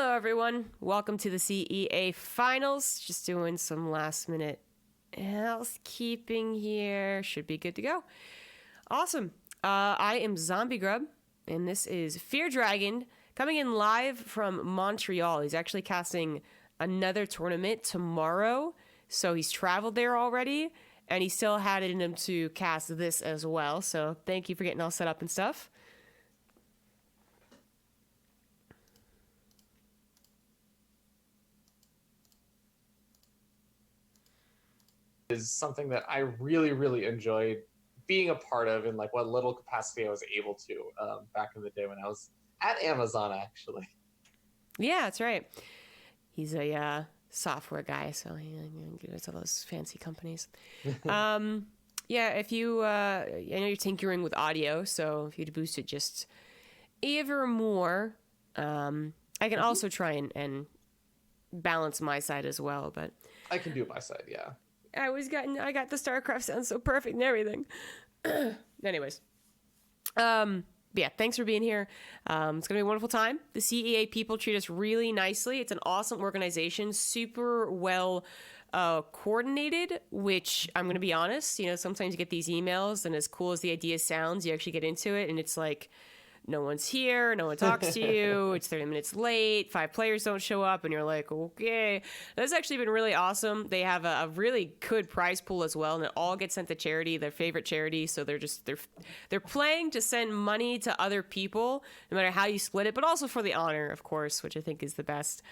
Hello, everyone. Welcome to the CEA finals. Just doing some last minute housekeeping here. Should be good to go. Awesome. I am Zombie Grub, and this is Fear Dragon coming in live from Montreal. He's actually casting another tournament tomorrow, so he's traveled there already, and he still had it in him to cast this as well. So thank you for getting all set up and stuff. Is something that I really enjoyed being a part of in like what little capacity I was able to back in the day when I was at Amazon, actually. Yeah, that's right. He's a software guy, so he goes to those fancy companies. Yeah, if you, I know you're tinkering with audio, so if you'd boost it just ever more, I can also try and balance my side as well, but I can do my side, yeah. I got the StarCraft sound so perfect and everything. Anyways, yeah, thanks for being here. It's gonna be a wonderful time. The CEA people treat us really nicely. It's an awesome organization, super well coordinated. Which I'm gonna be honest, sometimes you get these emails, and as cool as the idea sounds, you actually get into it, and it's like, no one's here, no one talks to you, it's 30 minutes late, 5 players don't show up, and you're like, okay. That's actually been really awesome. They have a really good prize pool as well, and it all gets sent to charity, their favorite charity, so they're playing to send money to other people, no matter how you split it, but also for the honor, of course, which I think is the best.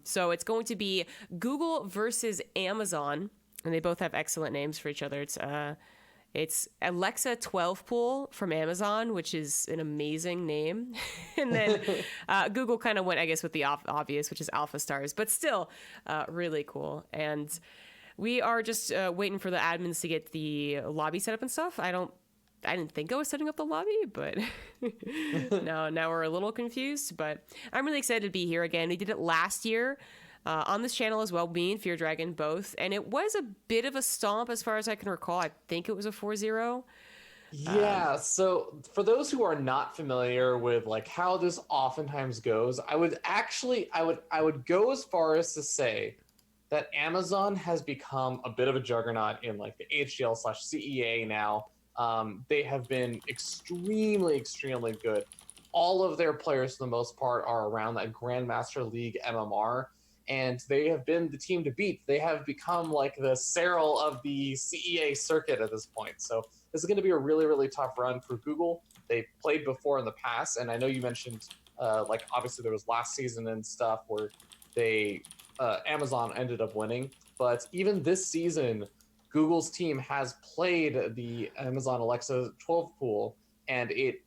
So it's going to be Google versus Amazon, and they both have excellent names for each other. It's Alexa 12 Pool from Amazon, which is an amazing name. And then Google kind of went, I guess, with the obvious, which is Alpha Stars, but still really cool. And we are just waiting for the admins to get the lobby set up and stuff. I didn't think I was setting up the lobby, but now we're a little confused. But I'm really excited to be here again. We did it last year. On this channel as well, me and Fear Dragon both, and it was a bit of a stomp as far as I can recall. I think it was a 4-0. Yeah, so for those who are not familiar with like how this oftentimes goes, I would go as far as to say that Amazon has become a bit of a juggernaut in like the HGL/CEA now. They have been extremely good. All of their players, for the most part, are around that Grandmaster League MMR. And they have been the team to beat. They have become like the Serral of the CEA circuit at this point. So this is going to be a really tough run for Google. They played before in the past, and I know you mentioned like obviously there was last season and stuff where Amazon ended up winning. But even this season, Google's team has played the Amazon Alexa 12 pool, and it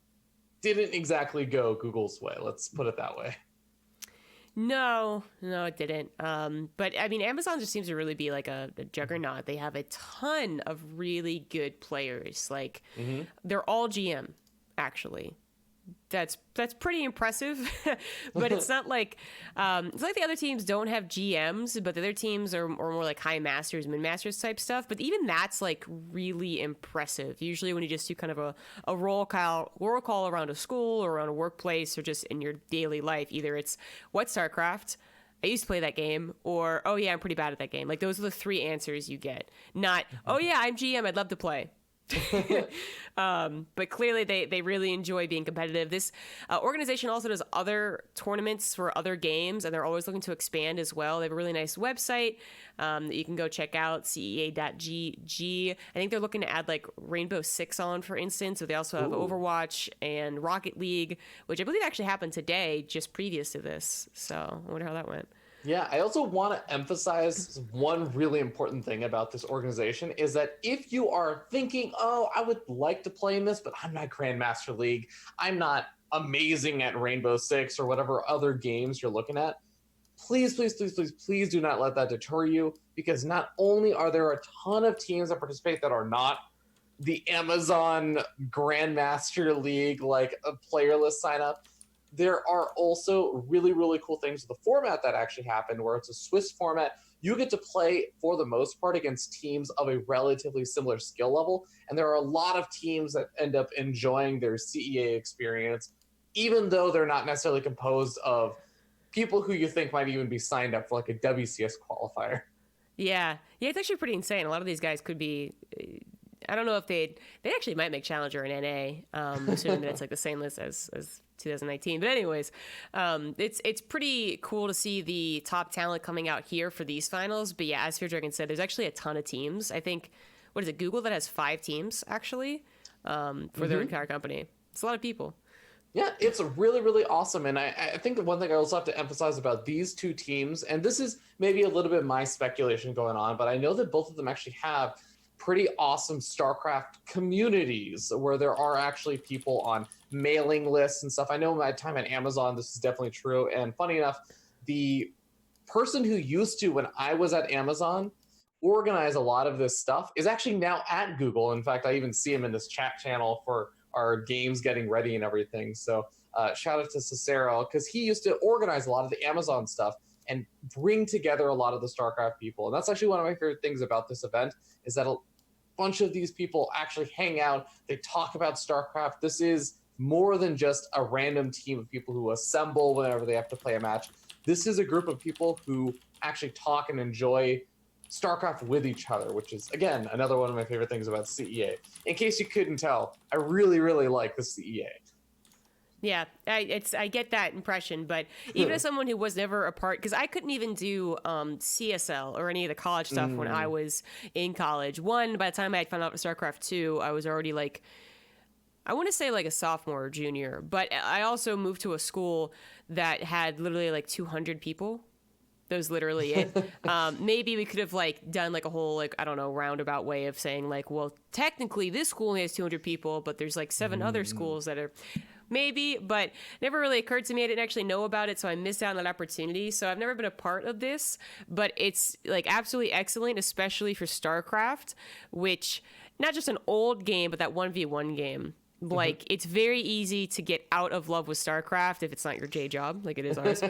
didn't exactly go Google's way. Let's put it that way. No, it didn't. But I mean, Amazon just seems to really be like a juggernaut. They have a ton of really good players. Like they're all GM, actually. That's pretty impressive, but it's not like the other teams don't have GMs, but the other teams are more like high masters, mid masters type stuff. But even that's like really impressive. Usually, when you just do kind of a roll call around a school or around a workplace or just in your daily life, either it's what StarCraft, I used to play that game, or oh yeah, I'm pretty bad at that game. Like those are the 3 answers you get. Not oh yeah, I'm GM, I'd love to play. But clearly they really enjoy being competitive. This organization also does other tournaments for other games, and they're always looking to expand as well. They have a really nice website that you can go check out, cea.gg. I think they're looking to add like Rainbow Six on, for instance. So they also have Overwatch and Rocket League, which I believe actually happened today, just previous to this. So I wonder how that went. Yeah, I also want to emphasize one really important thing about this organization is that if you are thinking, oh, I would like to play in this, but I'm not Grandmaster League, I'm not amazing at Rainbow Six or whatever other games you're looking at, please do not let that deter you, because not only are there a ton of teams that participate that are not the Amazon Grandmaster League, like a player list sign up, there are also really cool things with the format that actually happened, where it's a Swiss format. You get to play, for the most part, against teams of a relatively similar skill level, and there are a lot of teams that end up enjoying their CEA experience, even though they're not necessarily composed of people who you think might even be signed up for like a WCS qualifier. Yeah, it's actually pretty insane. A lot of these guys could be. I don't know if they actually might make Challenger and NA, assuming that it's like the same list as 2019. But anyways, it's pretty cool to see the top talent coming out here for these finals. But yeah, as Fear Dragon said, there's actually a ton of teams. I think, what is it, Google that has 5 teams actually for their entire company. It's a lot of people. Yeah, it's really, really awesome. And I think the one thing I also have to emphasize about these two teams, and this is maybe a little bit my speculation going on, but I know that both of them actually have pretty awesome StarCraft communities where there are actually people on mailing lists and stuff. I know my time at Amazon, this is definitely true. And funny enough, the person who used to, when I was at Amazon, organize a lot of this stuff is actually now at Google. In fact, I even see him in this chat channel for our games getting ready and everything. So shout out to Cicero, because he used to organize a lot of the Amazon stuff and bring together a lot of the StarCraft people. And that's actually one of my favorite things about this event, is that a bunch of these people actually hang out. They talk about StarCraft. This is more than just a random team of people who assemble whenever they have to play a match. This is a group of people who actually talk and enjoy StarCraft with each other, which is, again, another one of my favorite things about CEA. In case you couldn't tell, I really, really like the CEA. Yeah, I get that impression, but even as someone who was never a part, because I couldn't even do CSL or any of the college stuff when I was in college. One, by the time I had found out StarCraft 2, I was already like, I want to say like a sophomore or junior, but I also moved to a school that had literally like 200 people. That was literally it. Maybe we could have like done like a whole, like, I don't know, roundabout way of saying like, well, technically this school only has 200 people, but there's like 7 other schools that are maybe, but never really occurred to me. I didn't actually know about it, so I missed out on that opportunity. So I've never been a part of this, but it's like absolutely excellent, especially for StarCraft, which not just an old game, but that 1v1 game. Like, it's very easy to get out of love with StarCraft if it's not your day job, like it is ours.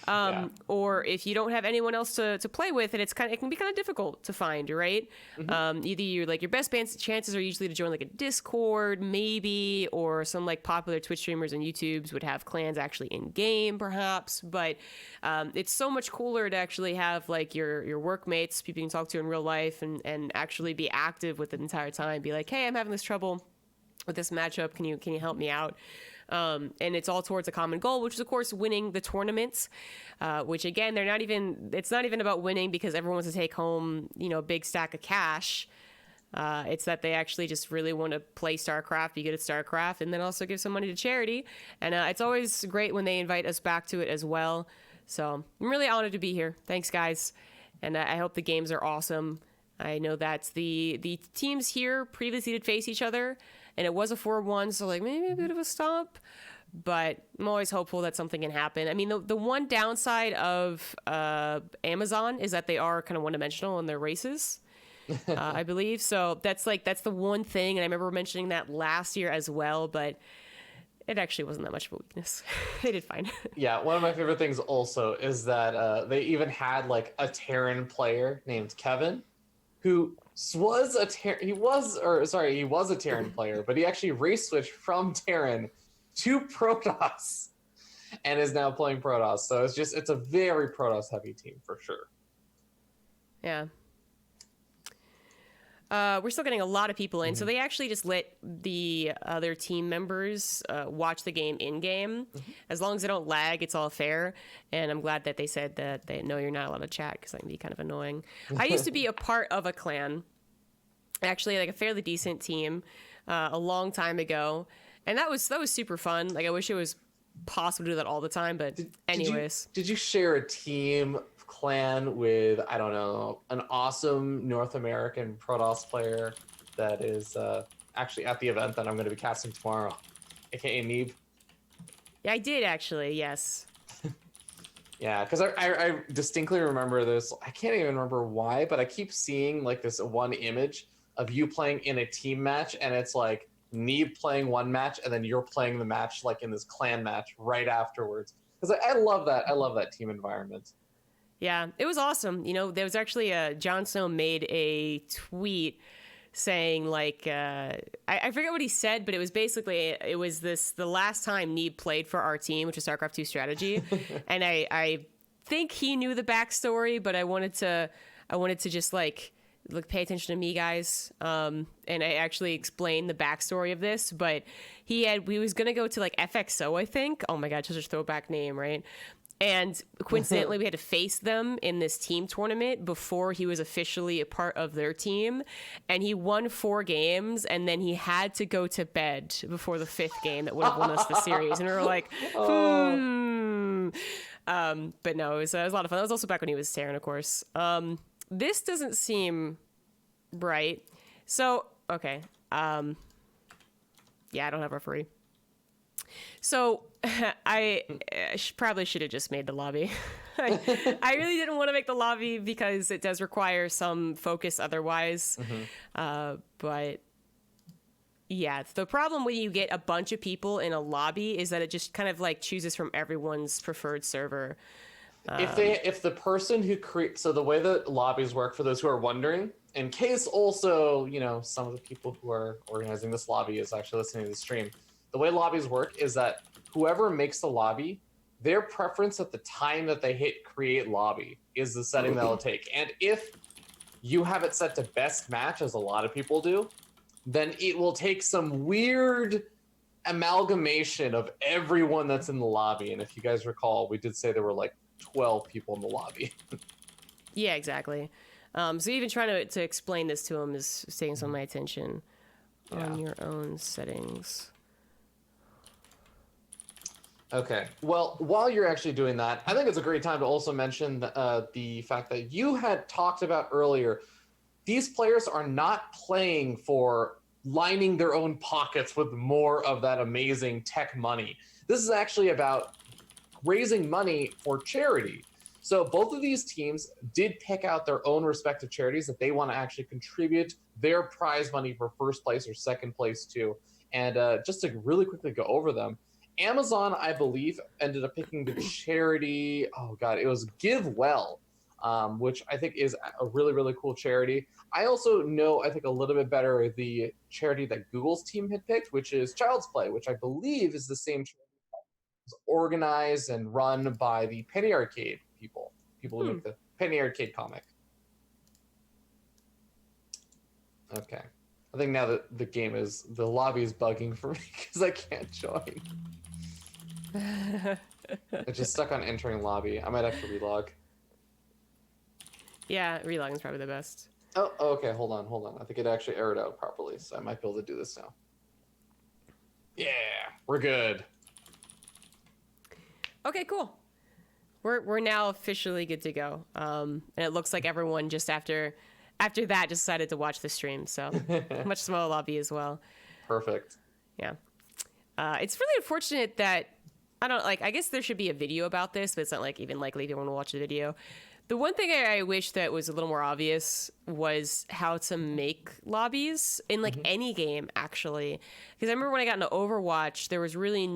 Yeah. Or if you don't have anyone else to play with, and it can be kind of difficult to find, right? Either you're like, your best chances are usually to join like a Discord, maybe, or some like popular Twitch streamers and YouTubes would have clans actually in game, perhaps. But it's so much cooler to actually have like your workmates, people you can talk to in real life, and actually be active with it the entire time. Be like, hey, I'm having this trouble with this matchup, can you help me out? And it's all towards a common goal, which is of course winning the tournaments, which again, it's not even about winning because everyone wants to take home, a big stack of cash. It's that they actually just really want to play StarCraft, be good at StarCraft, and then also give some money to charity. And it's always great when they invite us back to it as well. So I'm really honored to be here. Thanks, guys. And I hope the games are awesome. I know that the teams here previously did face each other, and it was a 4-1, so like maybe a bit of a stomp, but I'm always hopeful that something can happen. I mean, the one downside of Amazon is that they are kind of one-dimensional in their races, I believe. So that's the one thing, and I remember mentioning that last year as well, but it actually wasn't that much of a weakness. They did fine. Yeah, one of my favorite things also is that they even had like a Terran player named Kevin, who was a Terran player, but he actually race switched from Terran to Protoss and is now playing Protoss. So it's a very Protoss heavy team for sure. Yeah. We're still getting a lot of people in, so they actually just let the other team members watch the game in-game. As long as they don't lag, it's all fair. And I'm glad that they said that they know you're not allowed to chat, because that can be kind of annoying. I used to be a part of a clan, actually, like a fairly decent team, a long time ago, and that was super fun. Like, I wish it was possible to do that all the time, but anyways. Did you share a team clan with, I don't know, an awesome North American Protoss player that is actually at the event that I'm going to be casting tomorrow, aka Neeb? Yeah, I did actually, yes. Yeah, because I distinctly remember this. I can't even remember why, but I keep seeing like this one image of you playing in a team match, and it's like Neeb playing one match, and then you're playing the match like in this clan match right afterwards. Because I love that. I love that team environment. Yeah, it was awesome. There was actually Jon Snow made a tweet saying like I forget what he said, but it was basically the last time Neeb played for our team, which is StarCraft 2 strategy, and I think he knew the backstory, but I wanted to just like look, pay attention to me, guys. And I actually explained the backstory of this, but we was gonna go to like FXO, I think. Oh my god, such a throwback name, right? And coincidentally, we had to face them in this team tournament before he was officially a part of their team. And he won 4 games, and then he had to go to bed before the 5th game that would have won us the series. And we were like, But no, it was a lot of fun. That was also back when he was Terran, of course. This doesn't seem right. So, okay. Yeah, I don't have referee. So I probably should have just made the lobby. I really didn't want to make the lobby because it does require some focus otherwise. But yeah, the problem when you get a bunch of people in a lobby is that it just kind of like chooses from everyone's preferred server. If the person who creates, so the way that lobbies work, for those who are wondering, in case also, some of the people who are organizing this lobby is actually listening to the stream, the way lobbies work is that whoever makes the lobby, their preference at the time that they hit create lobby is the setting that'll take. And if you have it set to best match, as a lot of people do, then it will take some weird amalgamation of everyone that's in the lobby. And if you guys recall, we did say there were like 12 people in the lobby. Yeah, exactly. So even trying to explain this to him is taking some of my attention. On your own settings. Okay. Well, while you're actually doing that, I think it's a great time to also mention the fact that you had talked about earlier. These players are not playing for lining their own pockets with more of that amazing tech money. This is actually about raising money for charity. So both of these teams did pick out their own respective charities that they want to actually contribute their prize money for first place or second place to. And just to really quickly go over them, Amazon, I believe, ended up picking the charity. Oh God, it was Give Well, which I think is a really, really cool charity. I also know, I think, a little bit better the charity that Google's team had picked, which is Child's Play, which I believe is the same charity that was organized and run by the Penny Arcade people who make the Penny Arcade comic. Okay. I think now that the lobby is bugging for me because I can't join. It's just stuck on entering lobby. I might have to relog. Yeah, relogging is probably the best. Oh, okay. Hold on. I think it actually aired out properly, so I might be able to do this now. Yeah, we're good. Okay, cool. We're now officially good to go. And it looks like everyone just after that decided to watch the stream. So much smaller lobby as well. Perfect. Yeah. It's really unfortunate that I guess there should be a video about this, but it's not like even likely to want to watch the video. The one thing I wish that was a little more obvious was how to make lobbies in like any game, actually. Because I remember when I got into Overwatch, there was really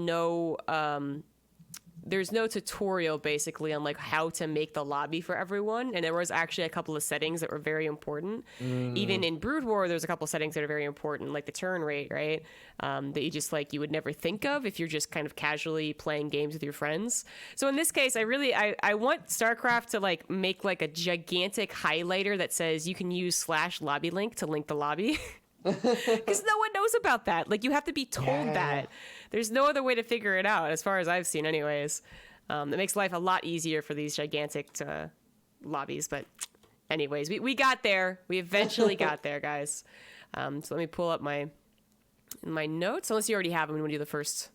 there's no tutorial basically on like how to make the lobby for everyone, and there was actually a couple of settings that were very important. Even in Brood War, there's a couple of settings that are very important, like the turn rate, right? That you just like you would never think of if you're just kind of casually playing games with your friends. So in this case, I want StarCraft to like make like a gigantic highlighter that says you can use /lobby link to link the lobby. Because no one knows about that. Like, you have to be told that. There's no other way to figure it out, as far as I've seen anyways. It makes life a lot easier for these gigantic lobbies. But anyways, we got there. We eventually got there, guys. So let me pull up my notes. Unless you already have them, we want to do the first.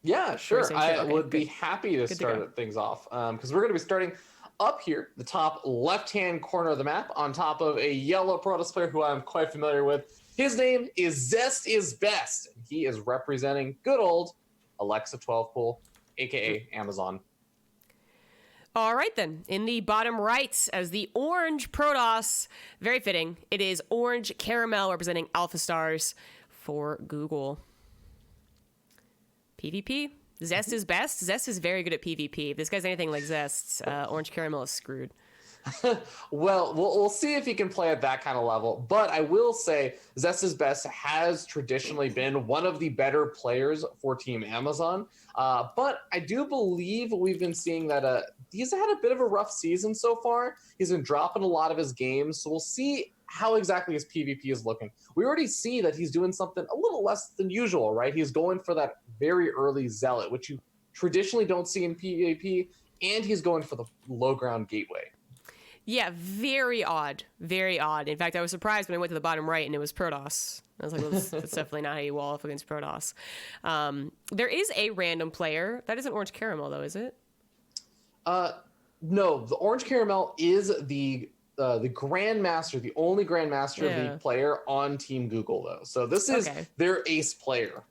Yeah, sure. I would be good. happy to start things off. Because we're going to be starting up here, the top left-hand corner of the map, on top of a yellow Protoss player who I'm quite familiar with. His name is Zest is Best. He is representing good old Alexa 12 Pool, aka Amazon. All right, then. In the bottom right, as the orange Protoss, very fitting, it is Orange Caramel representing Alpha Stars for Google. PvP. Zest is best. Zest is very good at PvP. If this guy's anything like Zest, Orange Caramel is screwed. Well, we'll see if he can play at that kind of level. But I will say, Zest's Best has traditionally been one of the better players for Team Amazon. But I do believe we've been seeing that he's had a bit of a rough season so far. He's been dropping a lot of his games. So we'll see how exactly his PvP is looking. We already see that he's doing something a little less than usual, right? He's going for that very early Zealot, which you traditionally don't see in PvP, and he's going for the low ground gateway. Yeah, very odd. Very odd. In fact, I was surprised when I went to the bottom right and it was Protoss. I was like, well, that's definitely not how you wall off against Protoss. There is a random player. That isn't Orange Caramel, though, is it? No, the Orange Caramel is the Grandmaster, the only Grandmaster of the player on Team Google, though. So this is their ace player.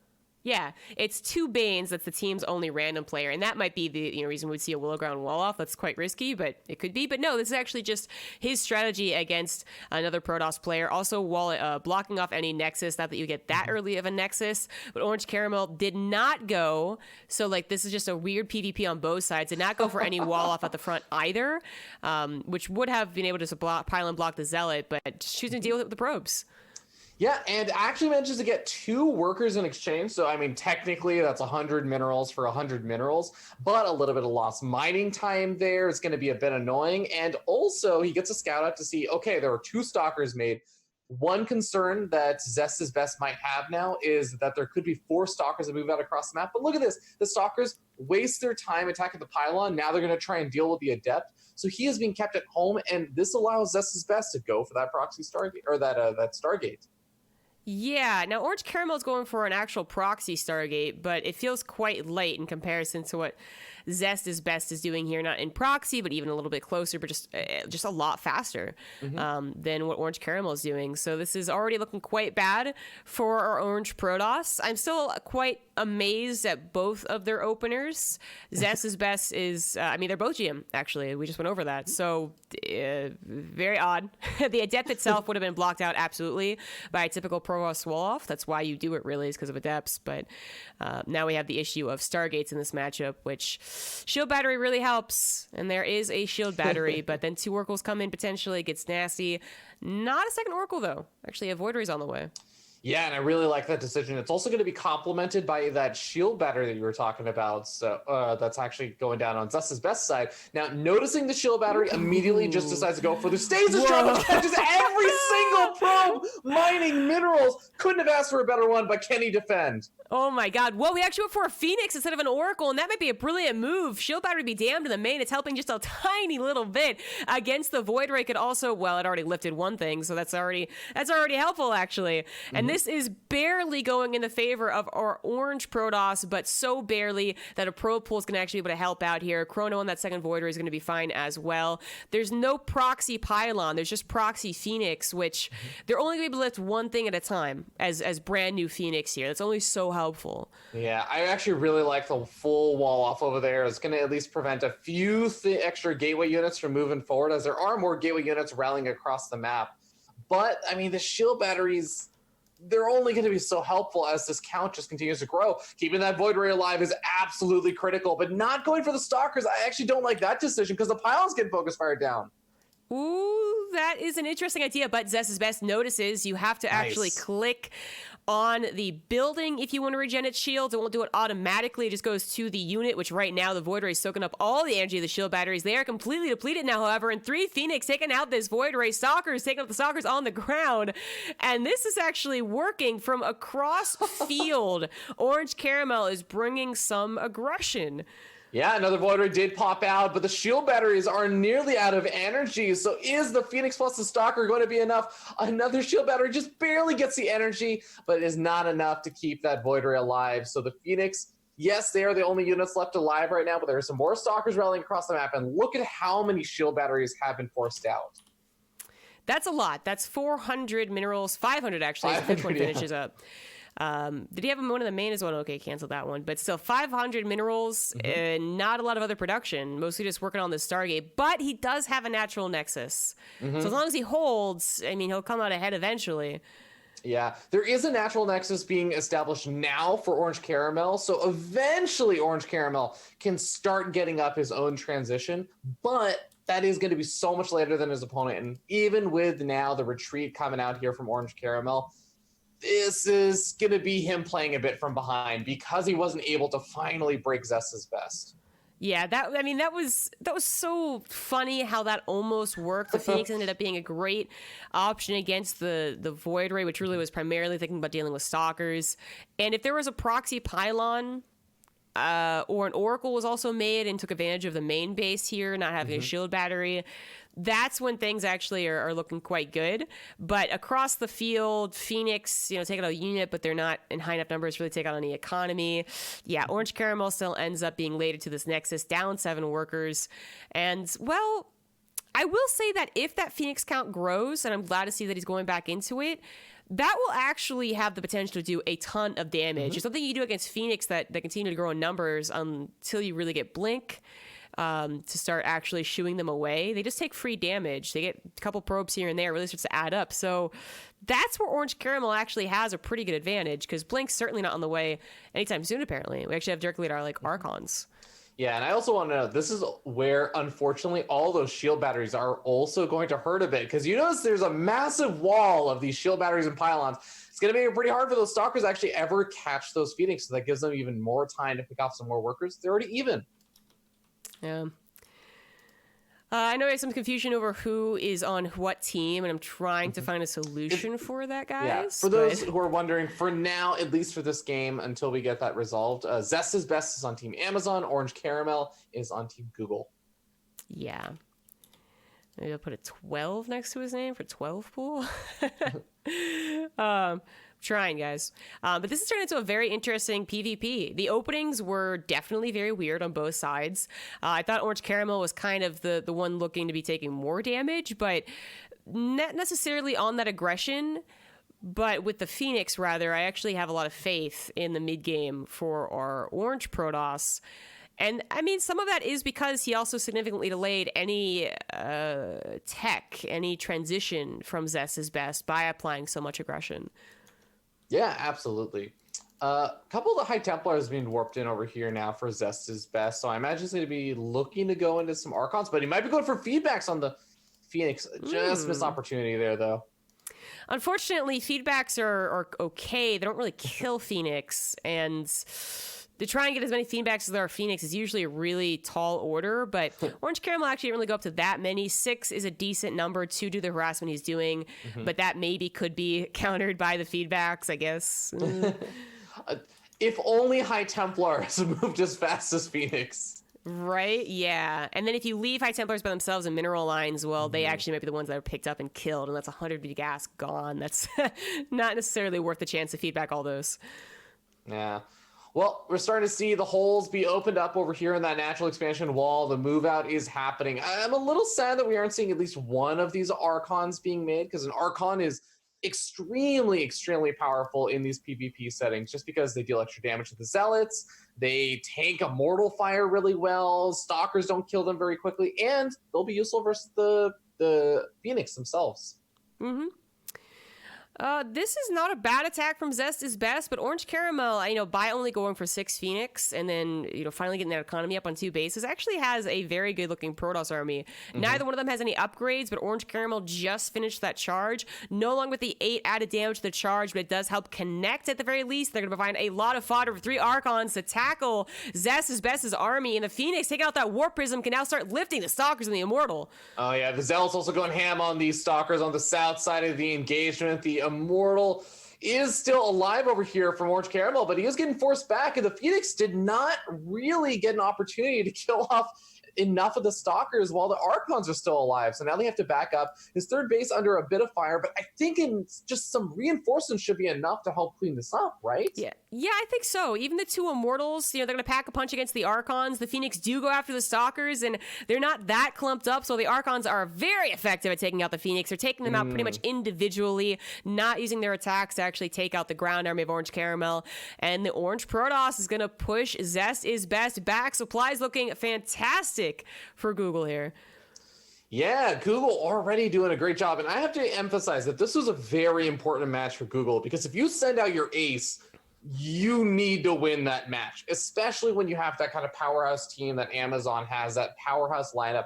Yeah, it's 2 Banes. That's the team's only random player, and that might be the reason we'd see a Willow Ground wall off. That's quite risky, but it could be. But no, this is actually just his strategy against another Protoss player. Also, blocking off any Nexus. Not that you get that early of a Nexus, but Orange Caramel did not go. So like this is just a weird PvP on both sides. Did not go for any wall off at the front either, which would have been able to pile and block the Zealot, but just choosing to deal with it with the probes. Yeah, and actually manages to get 2 workers in exchange. So, I mean, technically that's 100 minerals for 100 minerals, but a little bit of lost mining time there is going to be a bit annoying. And also, he gets a scout out to see, okay, there are 2 stalkers made. One concern that Zest's Best might have now is that there could be 4 stalkers that move out across the map. But look at this. The stalkers waste their time attacking the pylon. Now they're going to try and deal with the adept. So he is being kept at home, and this allows Zest's Best to go for that proxy Stargate, or that Stargate. Yeah, now Orange Caramel is going for an actual proxy Stargate, but it feels quite light in comparison to what Zest's Best is doing here. Not in proxy, but even a little bit closer, but just a lot faster than what Orange Caramel is doing. So this is already looking quite bad for our Orange Protoss. I'm still quite amazed at both of their openers. Zest's Best is, they're both GM, actually. We just went over that. So very odd. The Adept itself would have been blocked out absolutely by a typical Protoss wall-off. That's why you do it, really, is because of Adepts. But now we have the issue of Stargates in this matchup, which Shield Battery really helps. And there is a Shield Battery, but then 2 Oracles come in potentially. It gets nasty. Not a second Oracle, though. Actually, a Void Ray's on the way. Yeah, and I really like that decision. It's also going to be complemented by that shield battery that you were talking about. So that's actually going down on Zest's Best side. Now, noticing the shield battery, immediately just decides to go for the stasis drop, and catches every single probe mining minerals. Couldn't have asked for a better one, but can he defend? Oh my god. Well, we actually went for a Phoenix instead of an Oracle, and that might be a brilliant move. Shield Battery be damned in the main. It's helping just a tiny little bit against the Void Ray. Could also, well, it already lifted one thing, so that's already helpful, actually. And this is barely going in the favor of our Orange Protoss, but so barely that a Probe Pool is going to actually be able to help out here. Chrono on that second Void Ray is going to be fine as well. There's no proxy Pylon. There's just proxy Phoenix, which they're only going to be able to lift one thing at a time as brand new Phoenix here. That's only so helpful. Yeah, I actually really like the full wall off over there. It's going to at least prevent a few extra gateway units from moving forward, as there are more gateway units rallying across the map. But, I mean, the shield batteries, they're only going to be so helpful as this count just continues to grow. Keeping that Void Ray alive is absolutely critical, but not going for the Stalkers, I actually don't like that decision because the pylons get focus fired down. Ooh, that is an interesting idea, but Zest's Best notices you have to actually click on the building if you want to regen its shields. It won't do it automatically. It just goes to the unit, which right now the Void Ray is soaking up all the energy of the shield batteries. They are completely depleted now, however, and 3 Phoenix taking out this Void Ray. Stalkers taking out the Stalkers on the ground. And this is actually working from across field. Orange Caramel is bringing some aggression. Yeah, another Void Ray did pop out, but the shield batteries are nearly out of energy. So is the Phoenix plus the Stalker going to be enough? Another shield battery just barely gets the energy, but it is not enough to keep that Void Ray alive. So the Phoenix, yes, they are the only units left alive right now, but there are some more Stalkers rallying across the map. And look at how many shield batteries have been forced out. That's a lot. That's 400 minerals, 500 actually, as the 5th one finishes up. Did he have one in the main as well? Okay, cancel that one. But still, 500 minerals, not a lot of other production, mostly just working on the Stargate. But he does have a natural nexus. So as long as he holds, I mean, he'll come out ahead eventually. Yeah, there is a natural nexus being established now for Orange Caramel, so eventually Orange Caramel can start getting up his own transition, but that is going to be so much later than his opponent, and even with now the retreat coming out here from Orange Caramel, this is going to be him playing a bit from behind because he wasn't able to finally break Zest's best. Yeah, that was so funny how that almost worked. The Phoenix ended up being a great option against the Void Ray, which really was primarily thinking about dealing with stalkers. And if there was a proxy pylon or an Oracle was also made and took advantage of the main base here, not having a shield battery, that's when things actually are looking quite good. But across the field, Phoenix, take out a unit, but they're not in high enough numbers to really take out any economy. Yeah, Orange Caramel still ends up being later to this Nexus, down 7 workers. And, well, I will say that if that Phoenix count grows, and I'm glad to see that he's going back into it, that will actually have the potential to do a ton of damage. It's something you do against Phoenix that continue to grow in numbers until you really get Blink. To start actually shooing them away. They just take free damage. They get a couple probes here and there. It really starts to add up. So that's where Orange Caramel actually has a pretty good advantage because Blink's certainly not on the way anytime soon, apparently. We actually have directly at our Archons. Yeah, and I also want to know, this is where, unfortunately, all those shield batteries are also going to hurt a bit because you notice there's a massive wall of these shield batteries and pylons. It's going to make it pretty hard for those stalkers to actually ever catch those Phoenix, so that gives them even more time to pick off some more workers. They're already even. Yeah. I know there's some confusion over who is on what team, and I'm trying to find a solution for that, guys. Yeah, for those who are wondering, for now, at least for this game, until we get that resolved, Zest's Best is on Team Amazon, Orange Caramel is on Team Google. Yeah. Maybe I'll put a 12 next to his name for 12 pool. Trying, guys. But this has turned into a very interesting PvP. The openings were definitely very weird on both sides. I thought Orange Caramel was kind of the one looking to be taking more damage, but not necessarily on that aggression. But with the Phoenix, rather, I actually have a lot of faith in the mid game for our Orange Protoss. And, I mean, some of that is because he also significantly delayed any tech, any transition from Zest's Best by applying so much aggression. Yeah, absolutely. A couple of the High Templars being warped in over here now for Zest's Best, so I imagine he's going to be looking to go into some Archons, but he might be going for feedbacks on the Phoenix. Just missed opportunity there, though. Unfortunately, feedbacks are okay. They don't really kill Phoenix, and to try and get as many feedbacks as there are Phoenix is usually a really tall order, but Orange Caramel actually didn't really go up to that many. 6 is a decent number to do the harassment he's doing, but that maybe could be countered by the feedbacks, I guess. If only High Templars moved as fast as Phoenix. Right? Yeah. And then if you leave High Templars by themselves in mineral lines, well, they actually might be the ones that are picked up and killed, and that's 100 big gas gone. That's not necessarily worth the chance to feedback all those. Yeah. Well, we're starting to see the holes be opened up over here in that natural expansion wall. The move out is happening. I'm a little sad that we aren't seeing at least one of these Archons being made, because an Archon is extremely, extremely powerful in these PvP settings just because they deal extra damage to the Zealots. They tank a Mortal Fire really well. Stalkers don't kill them very quickly, and they'll be useful versus the Phoenix themselves. Mm-hmm. This is not a bad attack from Zest's Best, but Orange Caramel, by only going for 6 Phoenix and then, finally getting that economy up on 2 bases, actually has a very good-looking Protoss army. Neither one of them has any upgrades, but Orange Caramel just finished that charge. No longer with the 8 added damage to the charge, but it does help connect at the very least. They're going to provide a lot of fodder for 3 Archons to tackle Zest's Best's army, and the Phoenix, taking out that Warp Prism, can now start lifting the Stalkers and the Immortal. Oh, yeah, the Zealots also going ham on these Stalkers on the south side of the engagement. The Immortal is still alive over here from Orange Caramel, but he is getting forced back, and the Phoenix did not really get an opportunity to kill off enough of the Stalkers while the Archons are still alive. So now they have to back up. His third base under a bit of fire, but I think just some reinforcements should be enough to help clean this up, right? Yeah, I think so. Even the 2 Immortals, they're going to pack a punch against the Archons. The Phoenix do go after the Stalkers, and they're not that clumped up, so the Archons are very effective at taking out the Phoenix. They're taking them out pretty much individually, not using their attacks to actually take out the ground army of Orange Caramel. And the Orange Protoss is going to push Zest's Best back. Supplies looking fantastic for Google here. Yeah, Google already doing a great job. And I have to emphasize that this was a very important match for Google, because if you send out your ace, you need to win that match, especially when you have that kind of powerhouse team that Amazon has, that powerhouse lineup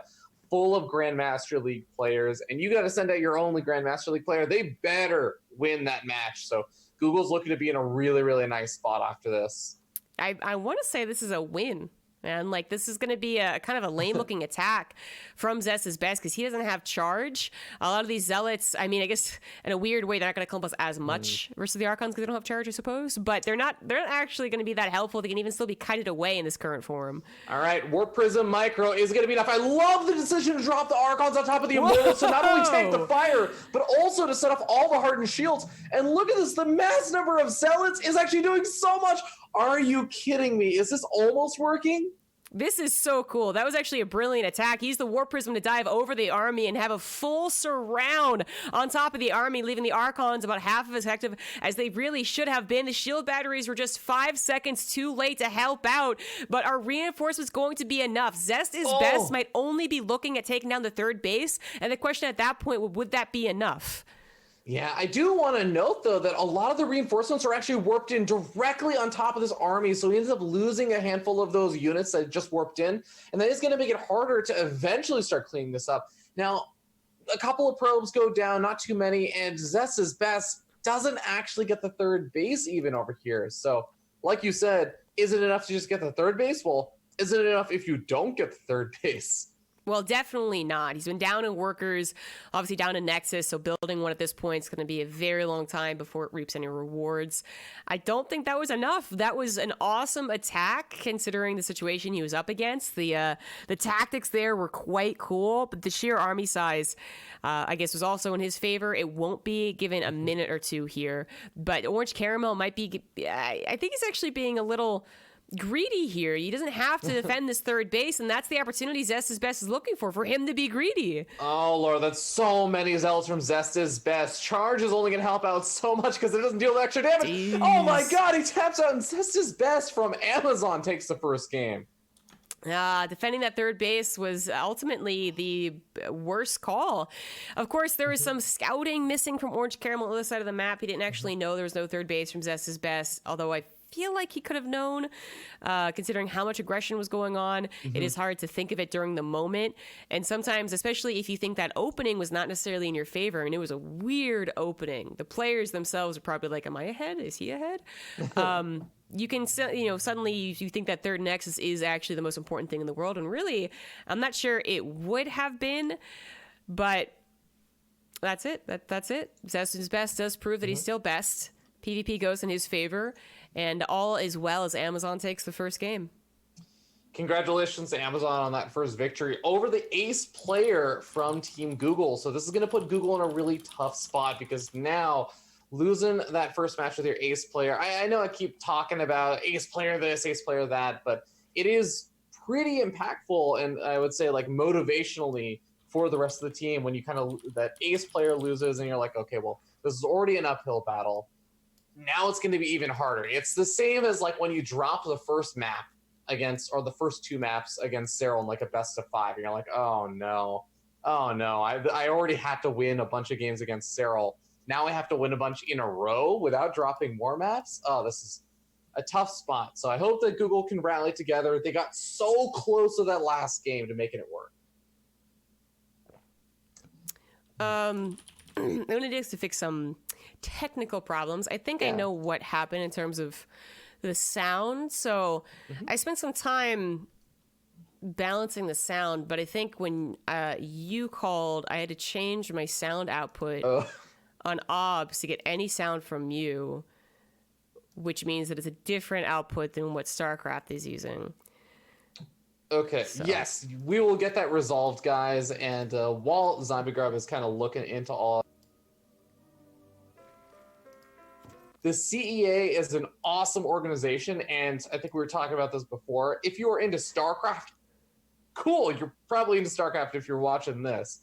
full of Grandmaster League players, and you got to send out your only Grandmaster League player. They better win that match. So Google's looking to be in a really, really nice spot after this. I want to say this is a win. Man, like this is going to be a kind of a lame looking attack from Zest's Best because he doesn't have charge. A lot of these Zealots, I mean, I guess in a weird way, they're not going to clump us as much versus the Archons because they don't have charge, I suppose. But they're not actually going to be that helpful. They can even still be kited away in this current form. All right, Warp Prism Micro is going to be enough. I love the decision to drop the Archons on top of the Immortals to not only take the fire, but also to set off all the hardened shields. And look at this, the mass number of Zealots is actually doing so much. Are you kidding me? Is this almost working? This is so cool. That was actually a brilliant attack. He used the Warp Prism to dive over the army and have a full surround on top of the army, leaving the Archons about half as effective as they really should have been. The shield batteries were just 5 seconds too late to help out, but are reinforcements going to be enough? Zest is Best might only be looking at taking down the third base, and the question at that point, would that be enough? Yeah, I do want to note, though, that a lot of the reinforcements are actually warped in directly on top of this army, so he ends up losing a handful of those units that just warped in, and that is going to make it harder to eventually start cleaning this up. Now, a couple of probes go down, not too many, and Zest's Best doesn't actually get the third base even over here. So, like you said, is it enough to just get the third base? Well, is it enough if you don't get the third base? Well, definitely not. He's been down in Workers, obviously down in Nexus, so building one at this point is going to be a very long time before it reaps any rewards. I don't think that was enough. That was an awesome attack, considering the situation he was up against. The tactics there were quite cool, but the sheer army size, I guess, was also in his favor. It won't be given a minute or two here, but Orange Caramel might be... I think he's actually being a little... greedy here. He doesn't have to defend this third base, and that's the opportunity Zest's Best is looking for him to be greedy. Oh, Lord, that's so many Zealots from Zest's Best. Charge is only going to help out so much because it doesn't deal extra damage. Jeez. Oh my god, he taps out, and Zest's Best from Amazon takes the first game. Defending that third base was ultimately the worst call. Of course, there was some scouting missing from Orange Caramel on the other side of the map. He didn't actually know there was no third base from Zest's Best, although I feel like he could have known, considering how much aggression was going on. It is hard to think of it during the moment. And sometimes, especially if you think that opening was not necessarily in your favor, and it was a weird opening, the players themselves are probably like, am I ahead? Is he ahead? You can, suddenly you think that third Nexus is actually the most important thing in the world. And really, I'm not sure it would have been, but that's it. That's it. Zest's Best does prove that he's still best. PvP goes in his favor, and all is well as Amazon takes the first game. Congratulations to Amazon on that first victory over the ace player from Team Google. So this is going to put Google in a really tough spot, because now losing that first match with your ace player, I know I keep talking about ace player this, ace player that, but it is pretty impactful, and I would say like motivationally for the rest of the team when you kind of, that ace player loses and you're like, okay, well, this is already an uphill battle. Now it's going to be even harder. It's the same as like when you drop the first map against, or the first two maps against Cyril in like a best of 5, and you're like, oh no, I already had to win a bunch of games against Cyril. Now I have to win a bunch in a row without dropping more maps. Oh, this is a tough spot. So I hope that Google can rally together. They got so close to that last game to making it work. I'm going to to fix some technical problems. I think I know what happened in terms of the sound. So I spent some time balancing the sound, but I think when you called, I had to change my sound output on OBS to get any sound from you, which means that it's a different output than what StarCraft is using. Okay, so. Yes, we will get that resolved, guys, and while Zombie Grub is kind of looking into all, the CEA is an awesome organization, and I think we were talking about this before. If you are into StarCraft, cool, you're probably into StarCraft if you're watching this,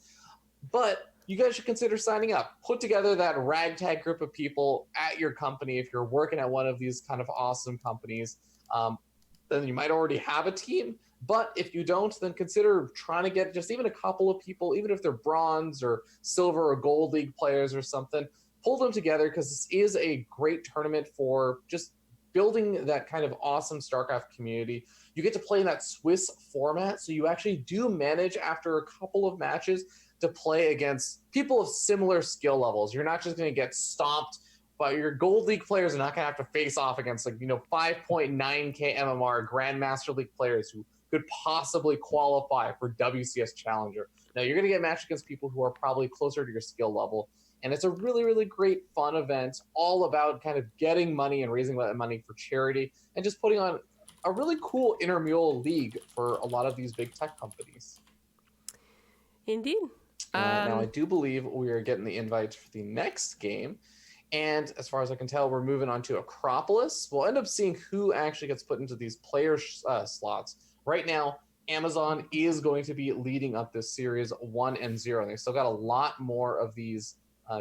but you guys should consider signing up. Put together that ragtag group of people at your company if you're working at one of these kind of awesome companies. Then you might already have a team. But if you don't, then consider trying to get just even a couple of people, even if they're bronze or silver or gold league players or something, pull them together, because this is a great tournament for just building that kind of awesome StarCraft community. You get to play in that Swiss format, so you actually do manage after a couple of matches to play against people of similar skill levels. You're not just going to get stomped, but your gold league players are not going to have to face off against 5.9k MMR Grandmaster League players who could possibly qualify for WCS Challenger. Now you're going to get matched against people who are probably closer to your skill level. And it's a really, really great, fun event, all about kind of getting money and raising that money for charity and just putting on a really cool intramural league for a lot of these big tech companies. Indeed. Now, I do believe we are getting the invite for the next game. And as far as I can tell, we're moving on to Acropolis. We'll end up seeing who actually gets put into these player slots. Right now, Amazon is going to be leading up this series 1-0. They still got a lot more of these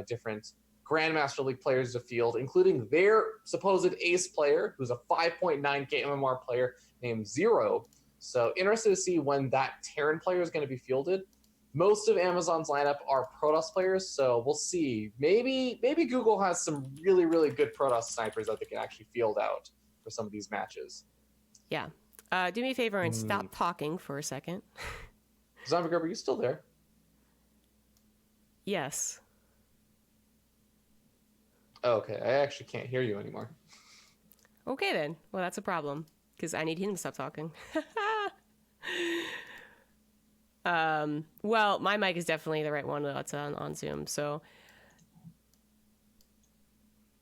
different Grandmaster League players to field, including their supposed ace player, who's a 5.9k MMR player named Zero. So interested to see when that Terran player is going to be fielded. Most of Amazon's lineup are Protoss players, so we'll see. Maybe Google has some really, really good Protoss snipers that they can actually field out for some of these matches. Yeah. Do me a favor and stop talking for a second. Zombie Grub, are you still there? Yes. Oh, okay, I actually can't hear you anymore. Okay, then. Well, that's a problem, because I need him to stop talking. Well, my mic is definitely the right one that's on Zoom, so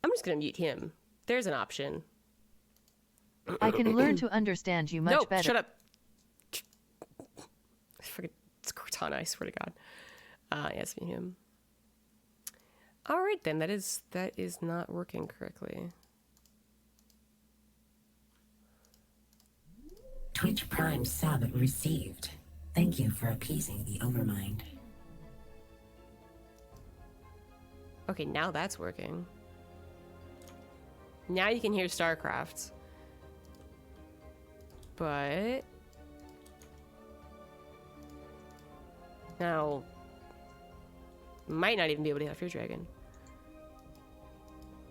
I'm just going to mute him. There's an option. I can learn to understand you much better. Shut up. It's Cortana, I swear to God. Yes, mute him. All right, then. That is not working correctly. Twitch Prime sub received. Thank you for appeasing the Overmind. Okay, now that's working. Now you can hear StarCraft. But now might not even be able to hear Fear Dragon.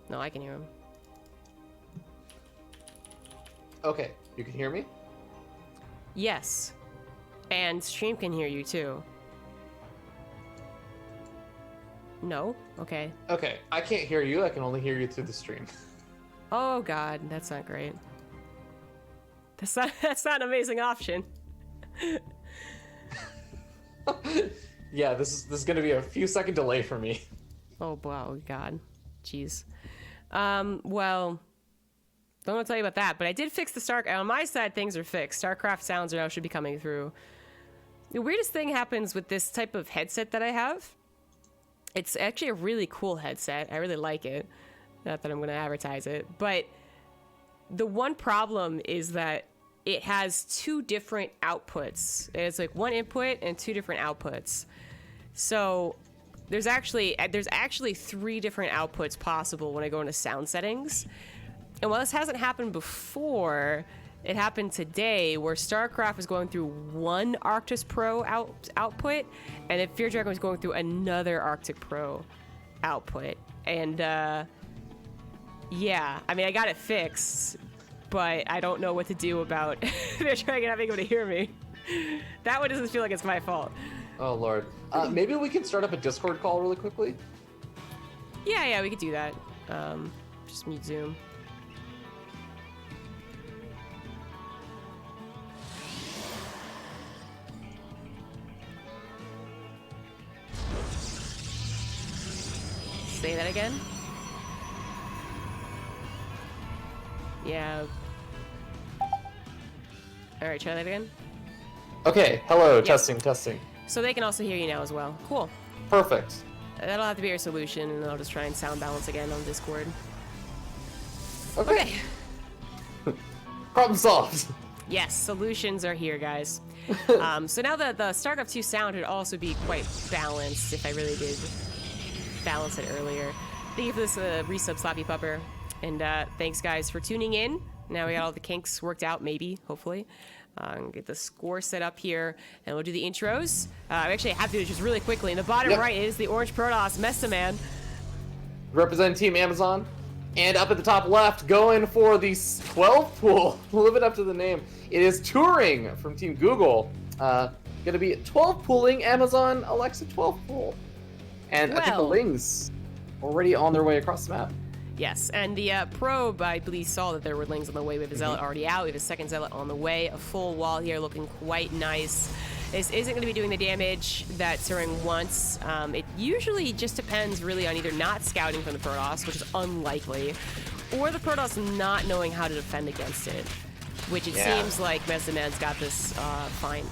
No, I can hear him. Okay, you can hear me? Yes. And stream can hear you too. No? Okay. Okay, I can't hear you. I can only hear you through the stream. Oh god, that's not great. That's not an amazing option. Yeah, this is going to be a few second delay for me. Oh wow, god. Jeez. Well, don't want to tell you about that, but I did fix the StarCraft. On my side, things are fixed. StarCraft sounds now should be coming through. The weirdest thing happens with this type of headset that I have. It's actually a really cool headset. I really like it. Not that I'm going to advertise it, but the one problem is that it has two different outputs. It's like one input and two different outputs. So there's actually three different outputs possible when I go into sound settings. And while this hasn't happened before, it happened today where StarCraft was going through one Arctis Pro output, and then Fear Dragon was going through another Arctic Pro output. And yeah, I mean, I got it fixed, but I don't know what to do about Fear Dragon not being able to hear me. That one doesn't feel like it's my fault. Oh, Lord. Maybe we can start up a Discord call really quickly? Yeah, we could do that. Just mute Zoom. Say that again? Yeah. Alright, try that again. Okay, hello, testing. So they can also hear you now as well. Cool. Perfect. That'll have to be our solution, and I'll just try and sound balance again on Discord. Okay. Problem solved. Yes, solutions are here, guys. So now the StarCraft 2 sound would also be quite balanced if I really did balance it earlier. Thank you for this resub, Sloppy Pupper. And thanks, guys, for tuning in. Now we got all the kinks worked out, maybe, hopefully. Get the score set up here, and we'll do the intros. I actually have to do it just really quickly. In the bottom right is the orange Protoss, Mesa Man. Representing Team Amazon. And up at the top left, going for the 12 pool. Living up to the name. It is Turing from Team Google. Going to be 12 pooling Amazon Alexa 12 pool. And I think the Lings already on their way across the map. Yes, and the probe, I believe, saw that there were Lings on the way. We have a Zealot already out. We have a second Zealot on the way. A full wall here looking quite nice. This isn't going to be doing the damage that Turing wants. It usually just depends really on either not scouting from the Protoss, which is unlikely, or the Protoss not knowing how to defend against it, which it seems like Mesa Man's got this fine.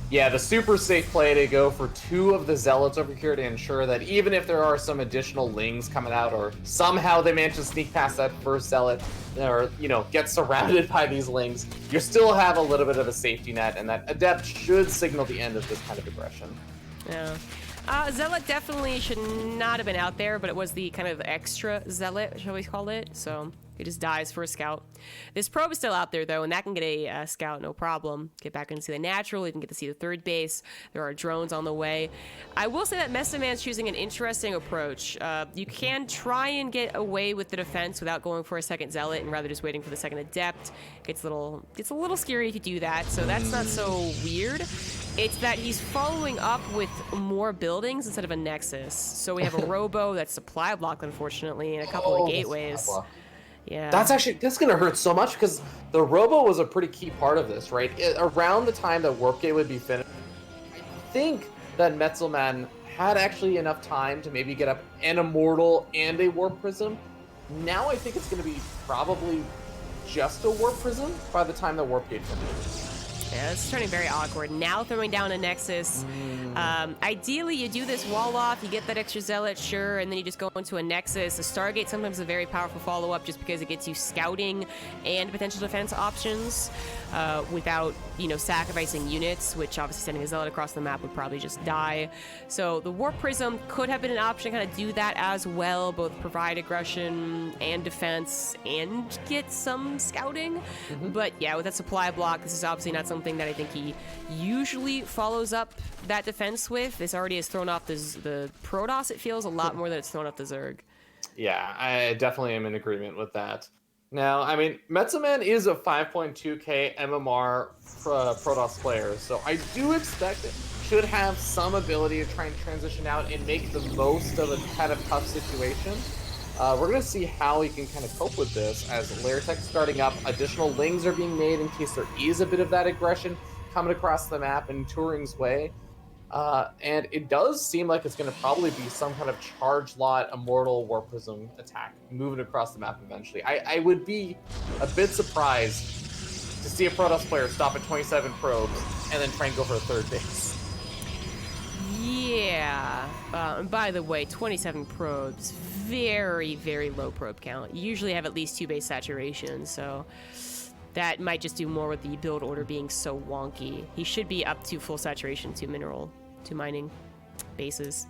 Yeah, the super safe play to go for 2 of the Zealots over here to ensure that even if there are some additional Lings coming out, or somehow they manage to sneak past that first Zealot, or, you know, get surrounded by these Lings, you still have a little bit of a safety net, and that Adept should signal the end of this kind of aggression. Yeah. Zealot definitely should not have been out there, but it was the kind of extra Zealot, shall we call it, so it just dies for a scout. This probe is still out there, though, and that can get a scout, no problem. Get back into the natural, you can get to see the third base. There are drones on the way. I will say that Mesa Man's choosing an interesting approach. You can try and get away with the defense without going for a second Zealot and rather just waiting for the second Adept. Gets a little scary if you do that, so that's not so weird. It's that he's following up with more buildings instead of a Nexus. So we have a Robo that's supply blocked, unfortunately, and a couple of gateways. Yeah. That's gonna hurt so much because the Robo was a pretty key part of this, right? Around the time that Warp Gate would be finished, I think that Metzelman had actually enough time to maybe get up an Immortal and a Warp Prism. Now I think it's gonna be probably just a Warp Prism by the time that Warp Gate finishes. Yeah, this is turning very awkward. Now throwing down a Nexus. Ideally, you do this wall off, you get that extra Zealot, sure, and then you just go into a Nexus. A Stargate sometimes is a very powerful follow-up just because it gets you scouting and potential defense options without, you know, sacrificing units, which obviously sending a Zealot across the map would probably just die. So the Warp Prism could have been an option to kind of do that as well, both provide aggression and defense and get some scouting. But yeah, with that supply block, this is obviously not something that I think he usually follows up that defense with. This already has thrown off the Protoss, it feels, a lot more than it's thrown off the Zerg. Yeah, I definitely am in agreement with that. Now, I mean, Metzelman is a 5.2k MMR Protoss player, so I do expect it should have some ability to try and transition out and make the most of a kind of tough situation. We're going to see how he can kind of cope with this as Lair Tech starting up. Additional Lings are being made in case there is a bit of that aggression coming across the map in Turing's way. And it does seem like it's going to probably be some kind of charge lot Immortal Warp Prism attack moving across the map eventually. I would be a bit surprised to see a Protoss player stop at 27 probes and then try and go for a third base. Yeah. And by the way, 27 probes, very, very low probe count. You usually have at least 2 base saturation, so that might just do more with the build order being so wonky. He should be up to full saturation to mining bases.